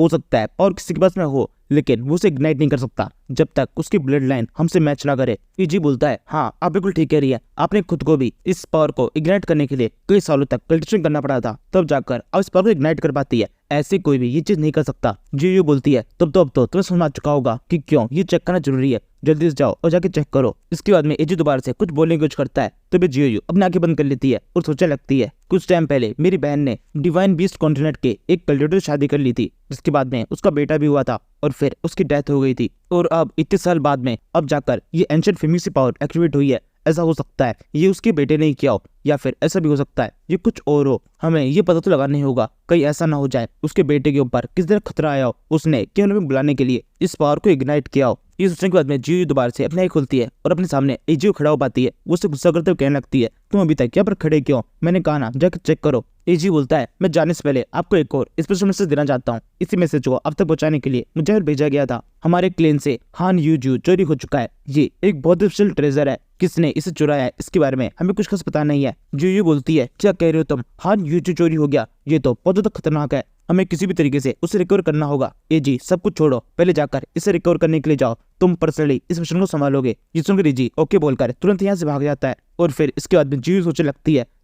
सकता है और किसी के पास में हो, लेकिन वो उसे इग्नाइट नहीं कर सकता जब तक उसकी ब्लड लाइन हमसे मैच ना करे। ईजी बोलता है, हाँ आप बिल्कुल ठीक कह रही है, आपने खुद को भी इस पावर को इग्नाइट करने के लिए कई सालों तक कल्टिवेशन करना पड़ा था, तब जाकर अब इस पावर को इग्नाइट कर पाती है। ऐसे कोई भी ये चीज नहीं कर सकता। जीयू बोलती है, अब तो तुम्हें समझ आ चुका होगा कि क्यों ये चेक करना जरूरी है, जल्दी से जाओ और जाके चेक करो। इसके बाद में एजी दोबारा से कुछ बोलने की कोशिश करता है, तो जीयू अपनी आंखें बंद कर लेती है और सोचने लगती है, कुछ टाइम पहले मेरी बहन ने डिवाइन बीस्ट कॉन्टिनेंट के एक कल्टिवेटर से शादी कर ली थी, जिसके बाद में उसका बेटा भी हुआ था और फिर उसकी डेथ हो गई थी, और अब इतने साल बाद में अब जाकर ये एंशिएंट फिमिक्स की पावर एक्टिवेट हुई है। ऐसा हो सकता है ये उसके बेटे ने किया हो, या फिर ऐसा भी हो सकता है ये कुछ और हो। हमें ये पता तो लगाना ही होगा, कहीं ऐसा ना हो जाए उसके बेटे के ऊपर किस तरह खतरा आया हो, उसने केवल हमें बुलाने के लिए इस पावर को इग्नाइट किया हो। ये सोचने के बाद में जीयू दोबारा से अपनी आँखें खुलती है और अपने सामने एजी खड़ा हो पाती है। वो उससे गुस्सा करते हुए कहने लगती है, तुम अभी तक यहाँ पर खड़े क्यों? मैंने कहा ना जाकर चेक करो। एजी बोलता है, मैं जाने से पहले आपको एक और स्पेशल मैसेज देना चाहता हूँ। इसी मैसेज को अब तक पहुंचाने के लिए मुझे भेजा गया था। हमारे क्लेन से हान यूजू चोरी हो चुका है। ये एक बहुत स्पेशल ट्रेजर है, किसने इसे चुराया है इसके बारे में हमें कुछ खास पता नहीं है। जीयू बोलती है, क्या कह रहे हो तुम? हान यूजू चोरी हो गया? ये तो बहुत ज्यादा खतरनाक है, हमें किसी भी तरीके से उसे रिकवर करना होगा। एजी सब कुछ छोड़ो, पहले जाकर इसे रिकवर करने के लिए जाओ, तुम पर्सनली इस मिशन को संभालोगे। ये सुनकर एजी ओके बोलकर तुरंत यहाँ से भाग जाता है। और फिर इसके बाद में जीयू सोचने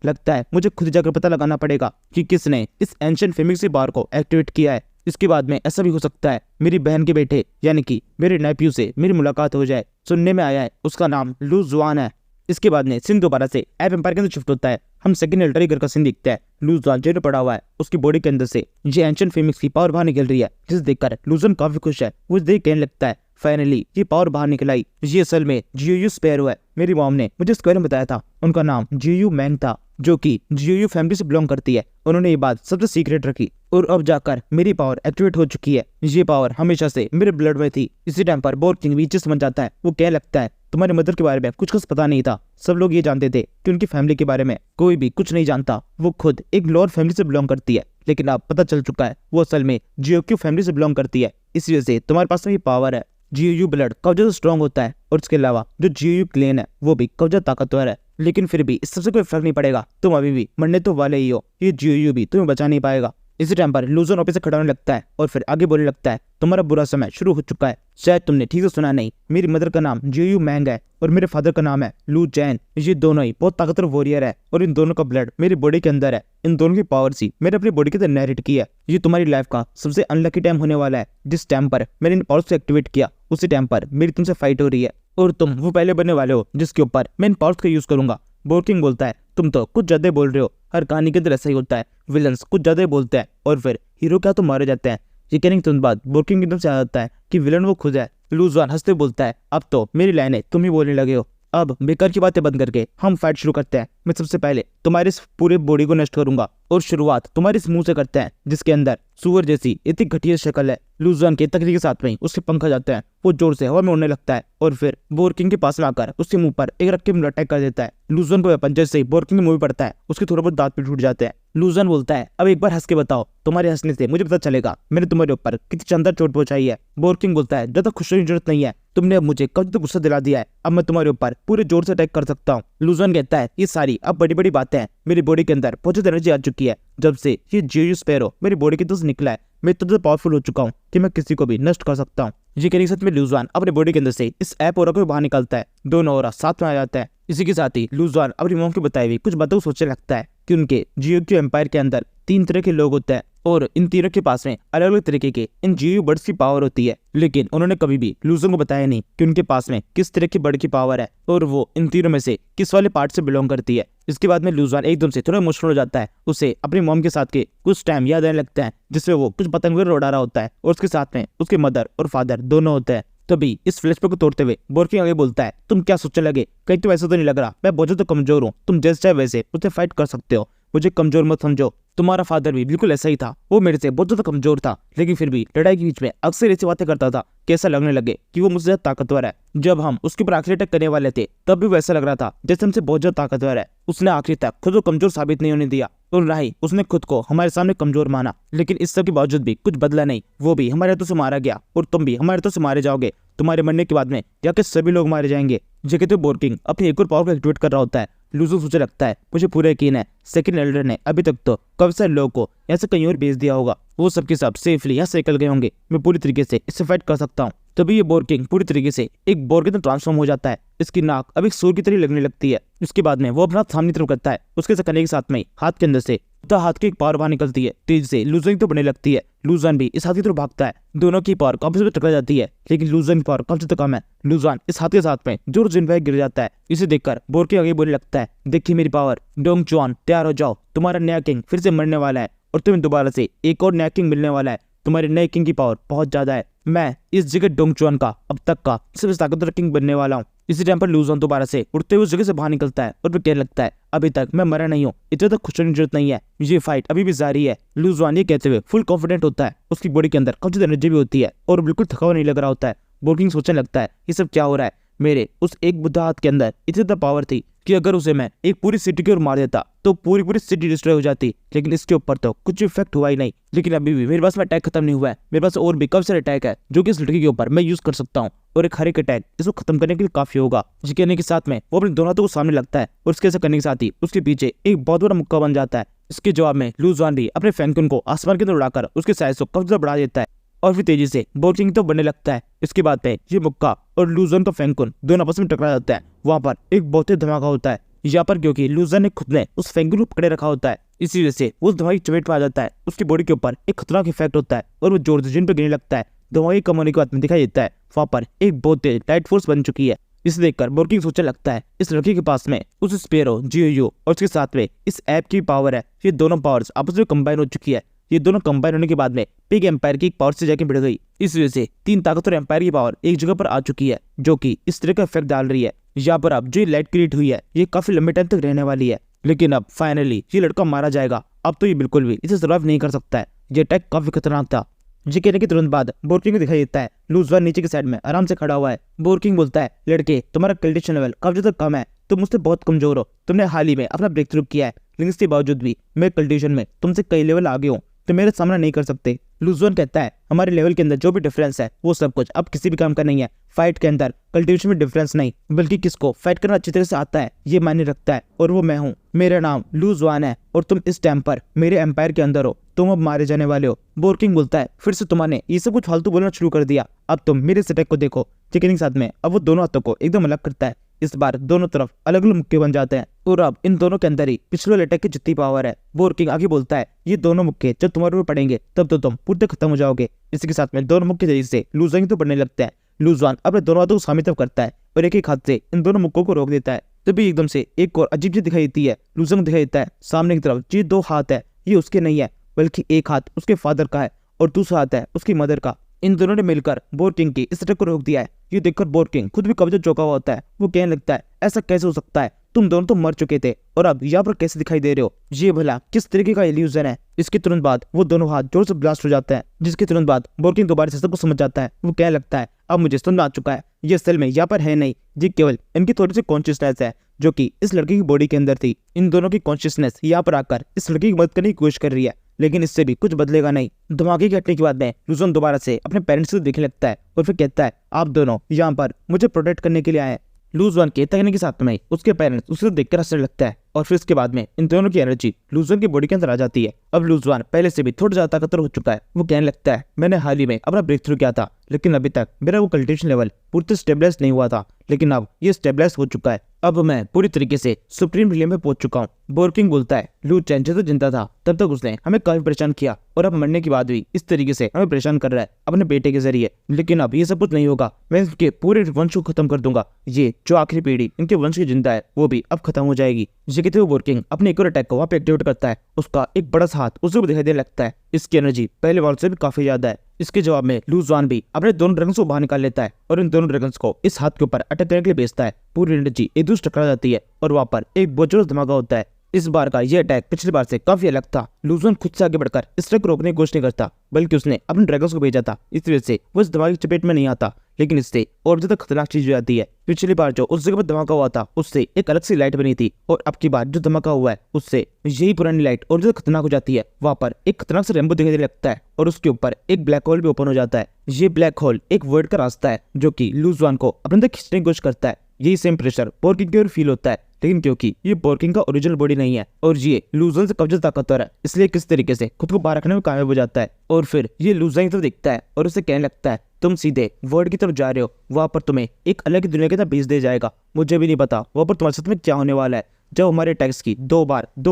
लगता है मुझे खुद जाकर पता लगाना पड़ेगा कि किसने इस एंशिएंट फिमिक्स की पावर को एक्टिवेट किया है। इसके बाद में ऐसा भी हो सकता है मेरी बहन के बेटे यानी कि मेरे नेफ्यू से मेरी मुलाकात हो जाए। सुनने में आया है उसका नाम लू जुआन है। इसके बाद में सीन दोबारा से एप एम्पायर के अंदर शिफ्ट होता है। हम सेकंड अल्टर घर का सीन दिखता है। लू जुआन जेल में पड़ा हुआ है, उसकी बॉडी के अंदर से ये एंशिएंट फिमिक्स की पावर बाहर निकल रही है, जिसे देखकर लू जुआन काफी खुश है। वो देख कहने लगता है, फाइनली ये पावर बाहर निकल आई। ये असल में जीयू स्पैरो है। मेरी मॉम ने मुझे इसके बारे में बताया था, उनका नाम जीयू मैंग था, जो कि जीयू फैमिली से बिलोंग करती है। उन्होंने ये बात सबसे सीक्रेट रखी और अब जाकर मेरी पावर एक्टिवेट हो चुकी है। ये पावर हमेशा से मेरे ब्लड में थी। इसी टाइम पर बोर किंग भी समझ जाता है। वो कहने लगता है, तुम्हारे मदर के बारे में कुछ खास पता नहीं था, सब लोग ये जानते थे कि उनकी फैमिली के बारे में कोई भी कुछ नहीं जानता। वो खुद एक लोअर फैमिली से बिलोंग करती है, लेकिन अब पता चल चुका है वो असल में जीओक्यू फैमिली से बिलोंग करती है। इस वजह से तुम्हारे पास में ये पावर है। जीयू ब्लड काफी ज्यादा स्ट्रॉन्ग होता है और इसके अलावा जो जीयू क्लेन है वो भी काफी ज्यादा ताकतवर है, लेकिन फिर भी इस सबसे कोई फर्क नहीं पड़ेगा, तुम अभी भी मरने तो वाले ही हो। ये जीयू भी तुम्हें बचा नहीं पाएगा। इसी टाइम पर लू जुआन ऑफिस से खड़ा होने लगता है और फिर आगे बोलने लगता है, तुम्हारा बुरा समय शुरू हो चुका है। शायद तुमने ठीक से सुना नहीं, मेरी मदर का नाम जीयू मैंग है और मेरे फादर का नाम है लू जैन। ये दोनों ही बहुत ताकतवर वॉरियर है और इन दोनों का ब्लड मेरी बॉडी के अंदर है। इन दोनों की पावर सी मैंने अपनी बॉडी के अंदर इनहेरिट की है। ये तुम्हारी लाइफ का सबसे अनलकी टाइम होने वाला है। जिस टाइम पर मैंने इन पावर्स को एक्टिवेट किया उसी टाइम पर मेरी तुमसे फाइट हो रही है और तुम वो पहले बनने वाले हो जिसके ऊपर मैं इन पावर्स का यूज करूंगा। बोर्किंग बोलता है, तुम तो कुछ ज्यादा बोल रहे हो, हर कहानी के अंदर ऐसा ही होता है, विलन्स कुछ ज्यादा बोलते हैं और फिर हीरो क्या तो मारे जाते हैं। ये कहने के तुरंत बाद बोर्किंग एकदम से आ जाता है कि विलन वो खुद है। लू जुआन हंसते बोलता है, अब तो मेरी लाइनें तुम ही बोलने लगे हो, अब बेकार की बातें बंद करके हम फाइट शुरू करते हैं। मैं सबसे पहले तुम्हारे इस पूरे बॉडी को नष्ट करूंगा और शुरुआत तुम्हारे इस मुंह से करते हैं जिसके अंदर सुअर जैसी इतनी घटिया शक्ल है। लू जुआन के तकनीक के साथ में उसके पंख आ जाते हैं, वो जोर से हवा में उड़ने लगता है और फिर बोर्किंग के पास लाकर उसके मुंह पर एक रख के अटैक कर देता है। लू जुआन को वेपन जैसे ही बोर्किंग के मुंह में पड़ता है उसके थोड़ा बहुत दांत भी टूट जाते हैं। लू जुआन बोलता है, अब एक बार हंस के बताओ, तुम्हारे हंसने से मुझे पता चलेगा मैंने तुम्हारे ऊपर कितनी शानदार चोट पहुंचाई है। बोर्किंग बोलता है, ज्यादा खुश होने की जरूरत नहीं है, तुमने अब मुझे कब तक गुस्सा दिला दिया है, अब मैं तुम्हारे ऊपर पूरे जोर से अटैक कर सकता हूँ। लू जुआन कहता है, ये सारी अब बड़ी बड़ी बातें हैं, मेरी बॉडी के अंदर बहुत ज्यादा एनर्जी आ चुकी है। जब से ये जीयू स्पैरो मेरी बॉडी के अंदर से निकला है मैं इतना ज्यादा पावरफुल हो चुका हूँ कि मैं किसी को भी नष्ट कर सकता हूँ। ये कहने के साथ में लू जुआन अपने बॉडी के अंदर से इस ऐप ओरा को बाहर निकालता है, दोनों ओरा साथ में आ जाता है। इसी के साथ ही लू जुआन अपनी मॉम की बताई हुई कुछ बातों को सोचने लगता है कि उनके जीओक्यू एम्पायर के अंदर 3 तरह के लोग होते हैं और इन तीनों के पास में अलग अलग तरीके के इन जीयू बर्ड्स की पावर होती है, लेकिन उन्होंने कभी भी लू जुआन को बताया नहीं कि उनके पास में किस तरह की बर्ड की पावर है और वो इन तीनों में से किस वाले पार्ट से बिलोंग करती है। इसके बाद में लू जुआन एकदम से थोड़ा इमोशनल हो जाता है, उसे अपनी मॉम के साथ के कुछ टाइम याद आने लगता है जिसमें वो कुछ पतंग वगैरह उड़ा रहा होता है और उसके साथ में उसके मदर और फादर दोनों होते हैं। तभी इस फ्लैशबैक को तोड़ते हुए बोर्किंग आगे बोलता है, तुम क्या सोचने लगे, कहीं तो ऐसा तो नहीं लग रहा मैं बहुत ज्यादा कमजोर हूँ, तुम जैसे चाहे वैसे मुझसे फाइट कर सकते हो, मुझे कमजोर मत समझो। तुम्हारा फादर भी बिल्कुल ऐसा ही था, वो मेरे से बहुत ज्यादा कमजोर था, लेकिन फिर भी लड़ाई के बीच में अक्सर ऐसी बातें करता था कि ऐसा लगने लगे कि वो मुझसे ज्यादा ताकतवर है। जब हम उसके ऊपर आखिरी अटैक करने वाले थे तब भी वैसा लग रहा था जैसे हमसे बहुत ज्यादा ताकतवर है। उसने आखिरी तक खुद को कमजोर साबित नहीं होने दिया और ना ही उसने खुद को हमारे सामने कमजोर माना, लेकिन इस सब के बावजूद भी कुछ बदला नहीं, वो भी हमारे हाथों से मारा गया और तुम भी हमारे हाथों से मारे जाओगे। तुम्हारे मरने के बाद में जाके सभी लोग मारे जाएंगे। ये कहते बोर्किंग अपनी एक और पावर को एक्टिवेट कर रहा होता है। लूजो सोचे लगता है मुझे पूरा यकीन है सेकंड एल्डर ने अभी तक तो काफी सारे लोगों को यहाँ से कहीं और भेज दिया होगा, वो सबके सब सेफली यहाँ से निकल गए होंगे, मैं पूरी तरीके से इससे फाइट कर सकता हूँ। तभी ये बोर्किंग पूरी तरीके से एक बोर के तरह ट्रांसफॉर्म हो जाता है। इसकी नाक अब एक सूर की तरह लगने लगती है। उसके बाद में वो अपना हाथ सामने तरफ करता है, उसके से करने के साथ में हाथ के अंदर से हाथ की एक पावर बाहर निकलती है, तेज से लूजन तो बनने लगती है। लूजन भी इस हाथ की तरफ भागता है, दोनों की पावर काफी से टकरा जाती है, लेकिन लूजन की पावर काफी से कम है। लूजन इस हाथ के साथ में जोर जिन गिर जाता है। इसे देखकर बोर्के आगे बोलने लगता है, देखिए मेरी पावर, डोंग चुआन तैयार हो जाओ, तुम्हारा नया किंग फिर से मरने वाला है और तुम्हें दोबारा से एक और नया किंग मिलने वाला है। तुम्हारे नए किंग की पावर बहुत ज्यादा है, मैं इस जगह डोंग चुआन का अब तक का सबसे ताकतवर किंग बनने वाला हूँ। इसी टाइम पर लूजन दोबारा से उड़ते हुए उस जगह से बाहर निकलता है और फिर कहने लगता है, अभी तक मैं मरा नहीं हूँ, इतना तक खुश होने की जरूरत नहीं है, ये फाइट अभी भी जारी है। लूजवान ये कहते हुए फुल कॉन्फिडेंट होता है, उसकी बॉडी के अंदर काफी एनर्जी भी होती है और बिल्कुल थका हुआ नहीं लग रहा होता है। बोर्किंग सोचने लगता है ये सब क्या हो रहा है, मेरे उस एक बुद्धा हाथ के अंदर इतनी ज्यादा पावर थी कि अगर उसे मैं एक पूरी सिटी की ओर मार देता तो पूरी सिटी डिस्ट्रॉय हो जाती, लेकिन इसके ऊपर तो कुछ इफेक्ट हुआ ही नहीं। लेकिन अभी भी मेरे पास में अटैक खत्म नहीं हुआ है, मेरे पास और भी काफी सारे अटैक है जो कि इस लड़की के ऊपर मैं यूज कर सकता हूँ और एक हर एक अटैक इसको खत्म करने के लिए काफी होगा। ये कहने के साथ में वो अपने दोनों हाथों को सामने लगता है और इसके ऐसा करने के साथ ही उसके पीछे एक बहुत बड़ा मुक्का बन जाता है। इसके जवाब में लूजवान भी अपने फैंकन को आसमान के अंदर उड़ाकर उसके साइज को काफी ज्यादा बढ़ा देता है और फिर तेजी से बोर्किंग तो बनने लगता है। इसके बाद में ये मुक्का और लूजन का फैंकुन दोनों आपस में टकरा जाता है। वहां पर एक बहुत ही धमाका होता है यहाँ पर, क्योंकि लूजन ने खुद ने उस फैंकुन को पकड़े रखा होता है, इसी वजह से वो धमाके की चपेट में आ जाता है। उसकी बॉडी के ऊपर एक खतरनाक इफेक्ट होता है और वो जोर से जिन पे गिरने लगता है। धमाके कम होने के बाद में दिखाई देता है वहां पर एक बहुत तेज लाइट फोर्स बन चुकी है। इसे देखकर बोर्किंग सोचने लगता है इस लड़की के पास में उस स्पेरो जियो और उसके साथ में इस ऐप की पावर है, ये दोनों पावर्स आपस में कंबाइन हो चुकी है। ये दोनों कंबाइन होने के बाद में पिग एम्पायर की एक पावर से जाके भिड़ गई। इस वजह से 3 ताकतवर एम्पायर की पावर एक जगह पर आ चुकी है जो कि इस तरह का इफेक्ट डाल रही है। यहाँ पर अब जो लाइट क्रिएट हुई है ये काफी लंबे टाइम तक रहने वाली है, लेकिन अब फाइनली ये लड़का मारा जाएगा। अब तो ये बिल्कुल भी इसे सर्वाइव नहीं कर सकता है, ये अटैक काफी खतरनाक था। ये कहने के तुरंत बाद बोर्किंग को दिखाई देता है लूजवान नीचे की साइड में आराम से खड़ा हुआ है। बोर्किंग बोलता है, लड़के तुम्हारा कंडीशन लेवल काफी ज्यादा कम है, तुम मुझसे बहुत कमजोर हो, तुमने हाल ही में अपना ब्रेक थ्रू किया है, लेकिन इसके बावजूद भी मैं कंडीशन में तुमसे कई लेवल आगे हूँ, तो मेरा सामना नहीं कर सकते। लूजवान कहता है हमारे लेवल के अंदर जो भी डिफरेंस है वो सब कुछ अब किसी भी काम का नहीं है, फाइट के अंदर कल्टिवेशन में डिफरेंस नहीं, बल्कि किसको फाइट करना अच्छी तरह से आता है ये मायने रखता है, और वो मैं हूँ। मेरा नाम लूजवान है और तुम इस टाइम पर मेरे एम्पायर के अंदर हो, तुम अब मारे जाने वाले हो। बोर्किंग बोलता है फिर से तुम्हारे ये सब कुछ फालतू बोलना शुरू कर दिया, अब तुम मेरे इस अटैक को देखो। चिकन के साथ में अब वो दोनों हाथों को एकदम अलग करता है। इस बार दोनों तरफ अलग अलग मुक्के बन जाते हैं और अब इन दोनों के अंदर ही पिछले वाले अटैक की जितनी पावर है। बोर्किंग आगे बोलता है ये दोनों मुक्के जब तुम्हारे ऊपर पड़ेंगे तब तो तुम पूरे खत्म हो जाओगे। इसी के साथ में दोनों मुक्के तेजी से लूजवान तो बढ़ने लगते हैं। लूजवान अपने दोनों हाथों को सामने तरफ करता है और एक एक हाथ से इन दोनों मुक्कों को रोक देता है। तभी एकदम से एक और अजीब चीज दिखाई देती है। लूजवान को दिखाई देता है सामने की तरफ ये 2 हाथ है, ये उसके नहीं है, बल्कि एक हाथ उसके फादर का है और दूसरा हाथ है उसकी मदर का। इन दोनों ने मिलकर बोर्किंग की इस अटैक को रोक दिया है। ये देखकर बोर्किंग खुद भी कब्जा चौंका हुआ होता है। वो कहने लगता है ऐसा कैसे हो सकता है, तुम दोनों तो मर चुके थे और अब यहाँ पर कैसे दिखाई दे रहे हो, ये भला किस तरीके का इल्यूजन है। इसके तुरंत बाद वो दोनों हाथ जोर से ब्लास्ट हो जाते हैं, जिसके तुरंत बाद बोर्किंग दोबारा से सबको समझ जाता है। वो कहने लगता है अब मुझे समझ आ चुका है, ये असल में यहाँ पर है नहीं, ये केवल इनकी थोड़ी सी कॉन्शियसनेस है जो कि इस लड़की की बॉडी के अंदर थी। इन दोनों की कॉन्शियसनेस यहाँ पर आकर इस लड़की की मदद करने की कोशिश कर रही है, लेकिन इससे भी कुछ बदलेगा नहीं। धमाके के हटने के बाद में लूजवान दोबारा से अपने पेरेंट्स को देखने लगता है और फिर कहता है आप दोनों यहाँ पर मुझे प्रोटेक्ट करने के लिए आए हैं। लूजवान के कहने के साथ में उसके पेरेंट्स उसे देखकर हंसने लगता है और फिर उसके बाद में इन दोनों की एनर्जी लूजवान की बॉडी के अंदर आ जाती है। अब लूजवान पहले से भी थोड़ा ज्यादा ताकतवर हो चुका है। वो कहने लगता है मैंने हाल ही में अपना ब्रेक थ्रू किया था, लेकिन अभी तक मेरा वो कल्टिवेशन लेवल पूरी स्टेबलाइज नहीं हुआ था, लेकिन अब ये स्टेबलाइज हो चुका है। अब मैं पूरी तरीके से सुप्रीम रिलियम में पहुंच चुका हूँ बोर्किंग बोलता है, लू चैन जब तक जिंदा था तब तक उसने हमें काफी परेशान किया और अब मरने के बाद भी इस तरीके से हमें परेशान कर रहा है अपने बेटे के जरिए। लेकिन अब ये सब कुछ नहीं होगा, मैं इनके पूरे वंश को खत्म कर दूंगा। ये जो आखिरी पीढ़ी इनके वंश की जिंदा है वो भी अब खत्म हो जाएगी। ये कहते हुए बोर्किंग अपने एक और अटैक को वहाँ पे एक्टिवेट करता है। उसका एक बड़ा सा हाथ उसे भी दिखाई देने लगता है। इसकी एनर्जी पहले वाल से भी काफी ज्यादा है। इसके जवाब में लू जुआन भी अपने दोनों ड्रैगन्स को बाहर निकाल लेता है और इन दोनों ड्रैगन्स को इस हाथ के ऊपर अटैक करने के लिए भेजता है। पूरी एनर्जी एक दूसरे टकरा जाती है और वहाँ पर एक बहुत जोर धमाका होता है। इस बार का यह अटैक पिछली बार से काफी अलग था। लू जुआन खुद से आगे बढ़कर इस ट्रक को रोकने की कोशिश नहीं करता, बल्कि उसने अपने ड्रैगन्स को भेजा था। इस वजह से वो इस धमाके की चपेट में नहीं आता। लेकिन इससे और ज्यादा खतरनाक चीज हो जाती है। पिछली बार जो उस जगह पर धमाका हुआ था उससे एक अलग सी लाइट बनी थी और अब की बार जो धमाका हुआ है उससे यही पुरानी लाइट और ज्यादा खतरनाक हो जाती है। वहाँ पर एक खतरनाक सा रेनबो दिखाई देने लगता है और उसके ऊपर एक ब्लैक होल भी ओपन हो जाता है। ये ब्लैक होल एक वर्ड का रास्ता है जो कि लू जुआन को अपने अंदर खींचने की कोशिश करता है। यही सेम प्रेशर बोर्किंग की ओर फील होता है, लेकिन क्योंकि ये बोर्किंग का ओरिजिनल बॉडी नहीं है और ये लू जुआन से कब्जा ताकतवर है, इसलिए किस तरीके से खुद को बाहर रखने में कामयाब हो जाता है। और फिर ये लू जुआन की तरफ देखता है और उसे कहने लगता है, तुम सीधे वर्ल्ड की तरफ जा रहे हो, वहां पर तुम्हें एक अलग ही दुनिया की तरफ भेज दिया जाएगा। मुझे भी नहीं पता वहां पर तुम्हारे साथ में क्या होने वाला है। जब हमारे टैक्स की दो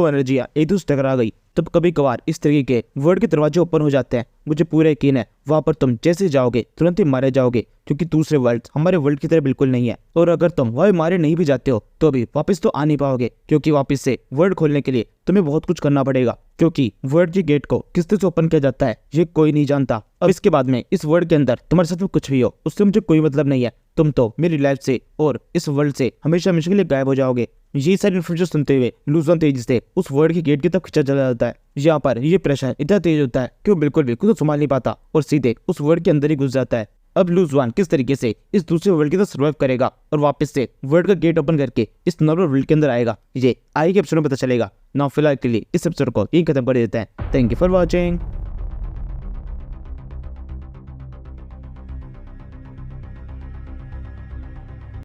एनर्जियां एक दूसरे टकरा गई तब कभी कभार इस तरीके के वर्ल्ड के दरवाजे ओपन हो जाते हैं। मुझे पूरा यकीन है वहां पर तुम जैसे जाओगे तुरंत ही मारे जाओगे, क्योंकि दूसरे वर्ल्ड हमारे वर्ल्ड की तरह बिल्कुल नहीं है। और अगर तुम वहां मारे नहीं भी जाते हो तो भी वापस तो आ नहीं पाओगे, क्योंकि वापस से वर्ल्ड खोलने के लिए तुम्हें बहुत कुछ करना पड़ेगा। क्योंकि वर्ल्ड के गेट को किस तरह से ओपन किया जाता है ये कोई नहीं जानता। अब इसके बाद में इस वर्ल्ड के अंदर तुम्हारे साथ में कुछ भी हो उससे मुझे कोई मतलब नहीं है। तुम तो मेरी लाइफ से और इस वर्ल्ड से हमेशा हमेशा के लिए गायब हो जाओगे। ये सारी इन्फॉर्मेशन सुनते हुए लू जुआन तेजी से उस वर्ल्ड के गेट की तरफ खींचा चला जाता है। यहाँ पर ये प्रेशर इतना तेज होता है कि वो बिल्कुल भी खुद को संभाल नहीं पाता और सीधे उस वर्ल्ड के अंदर ही घुस जाता है। अब लू जुआन किस तरीके से इस दूसरे वर्ल्ड की तरफ सर्वाइव करेगा और वापस से वर्ल्ड का गेट ओपन करके इस नॉर्मल वर्ल्ड के अंदर आएगा, ये आगे के एपिसोड में पता चलेगा। ना फिलहाल के लिए इस एपिसोड को यहीं खत्म कर देते हैं। Thank you for watching.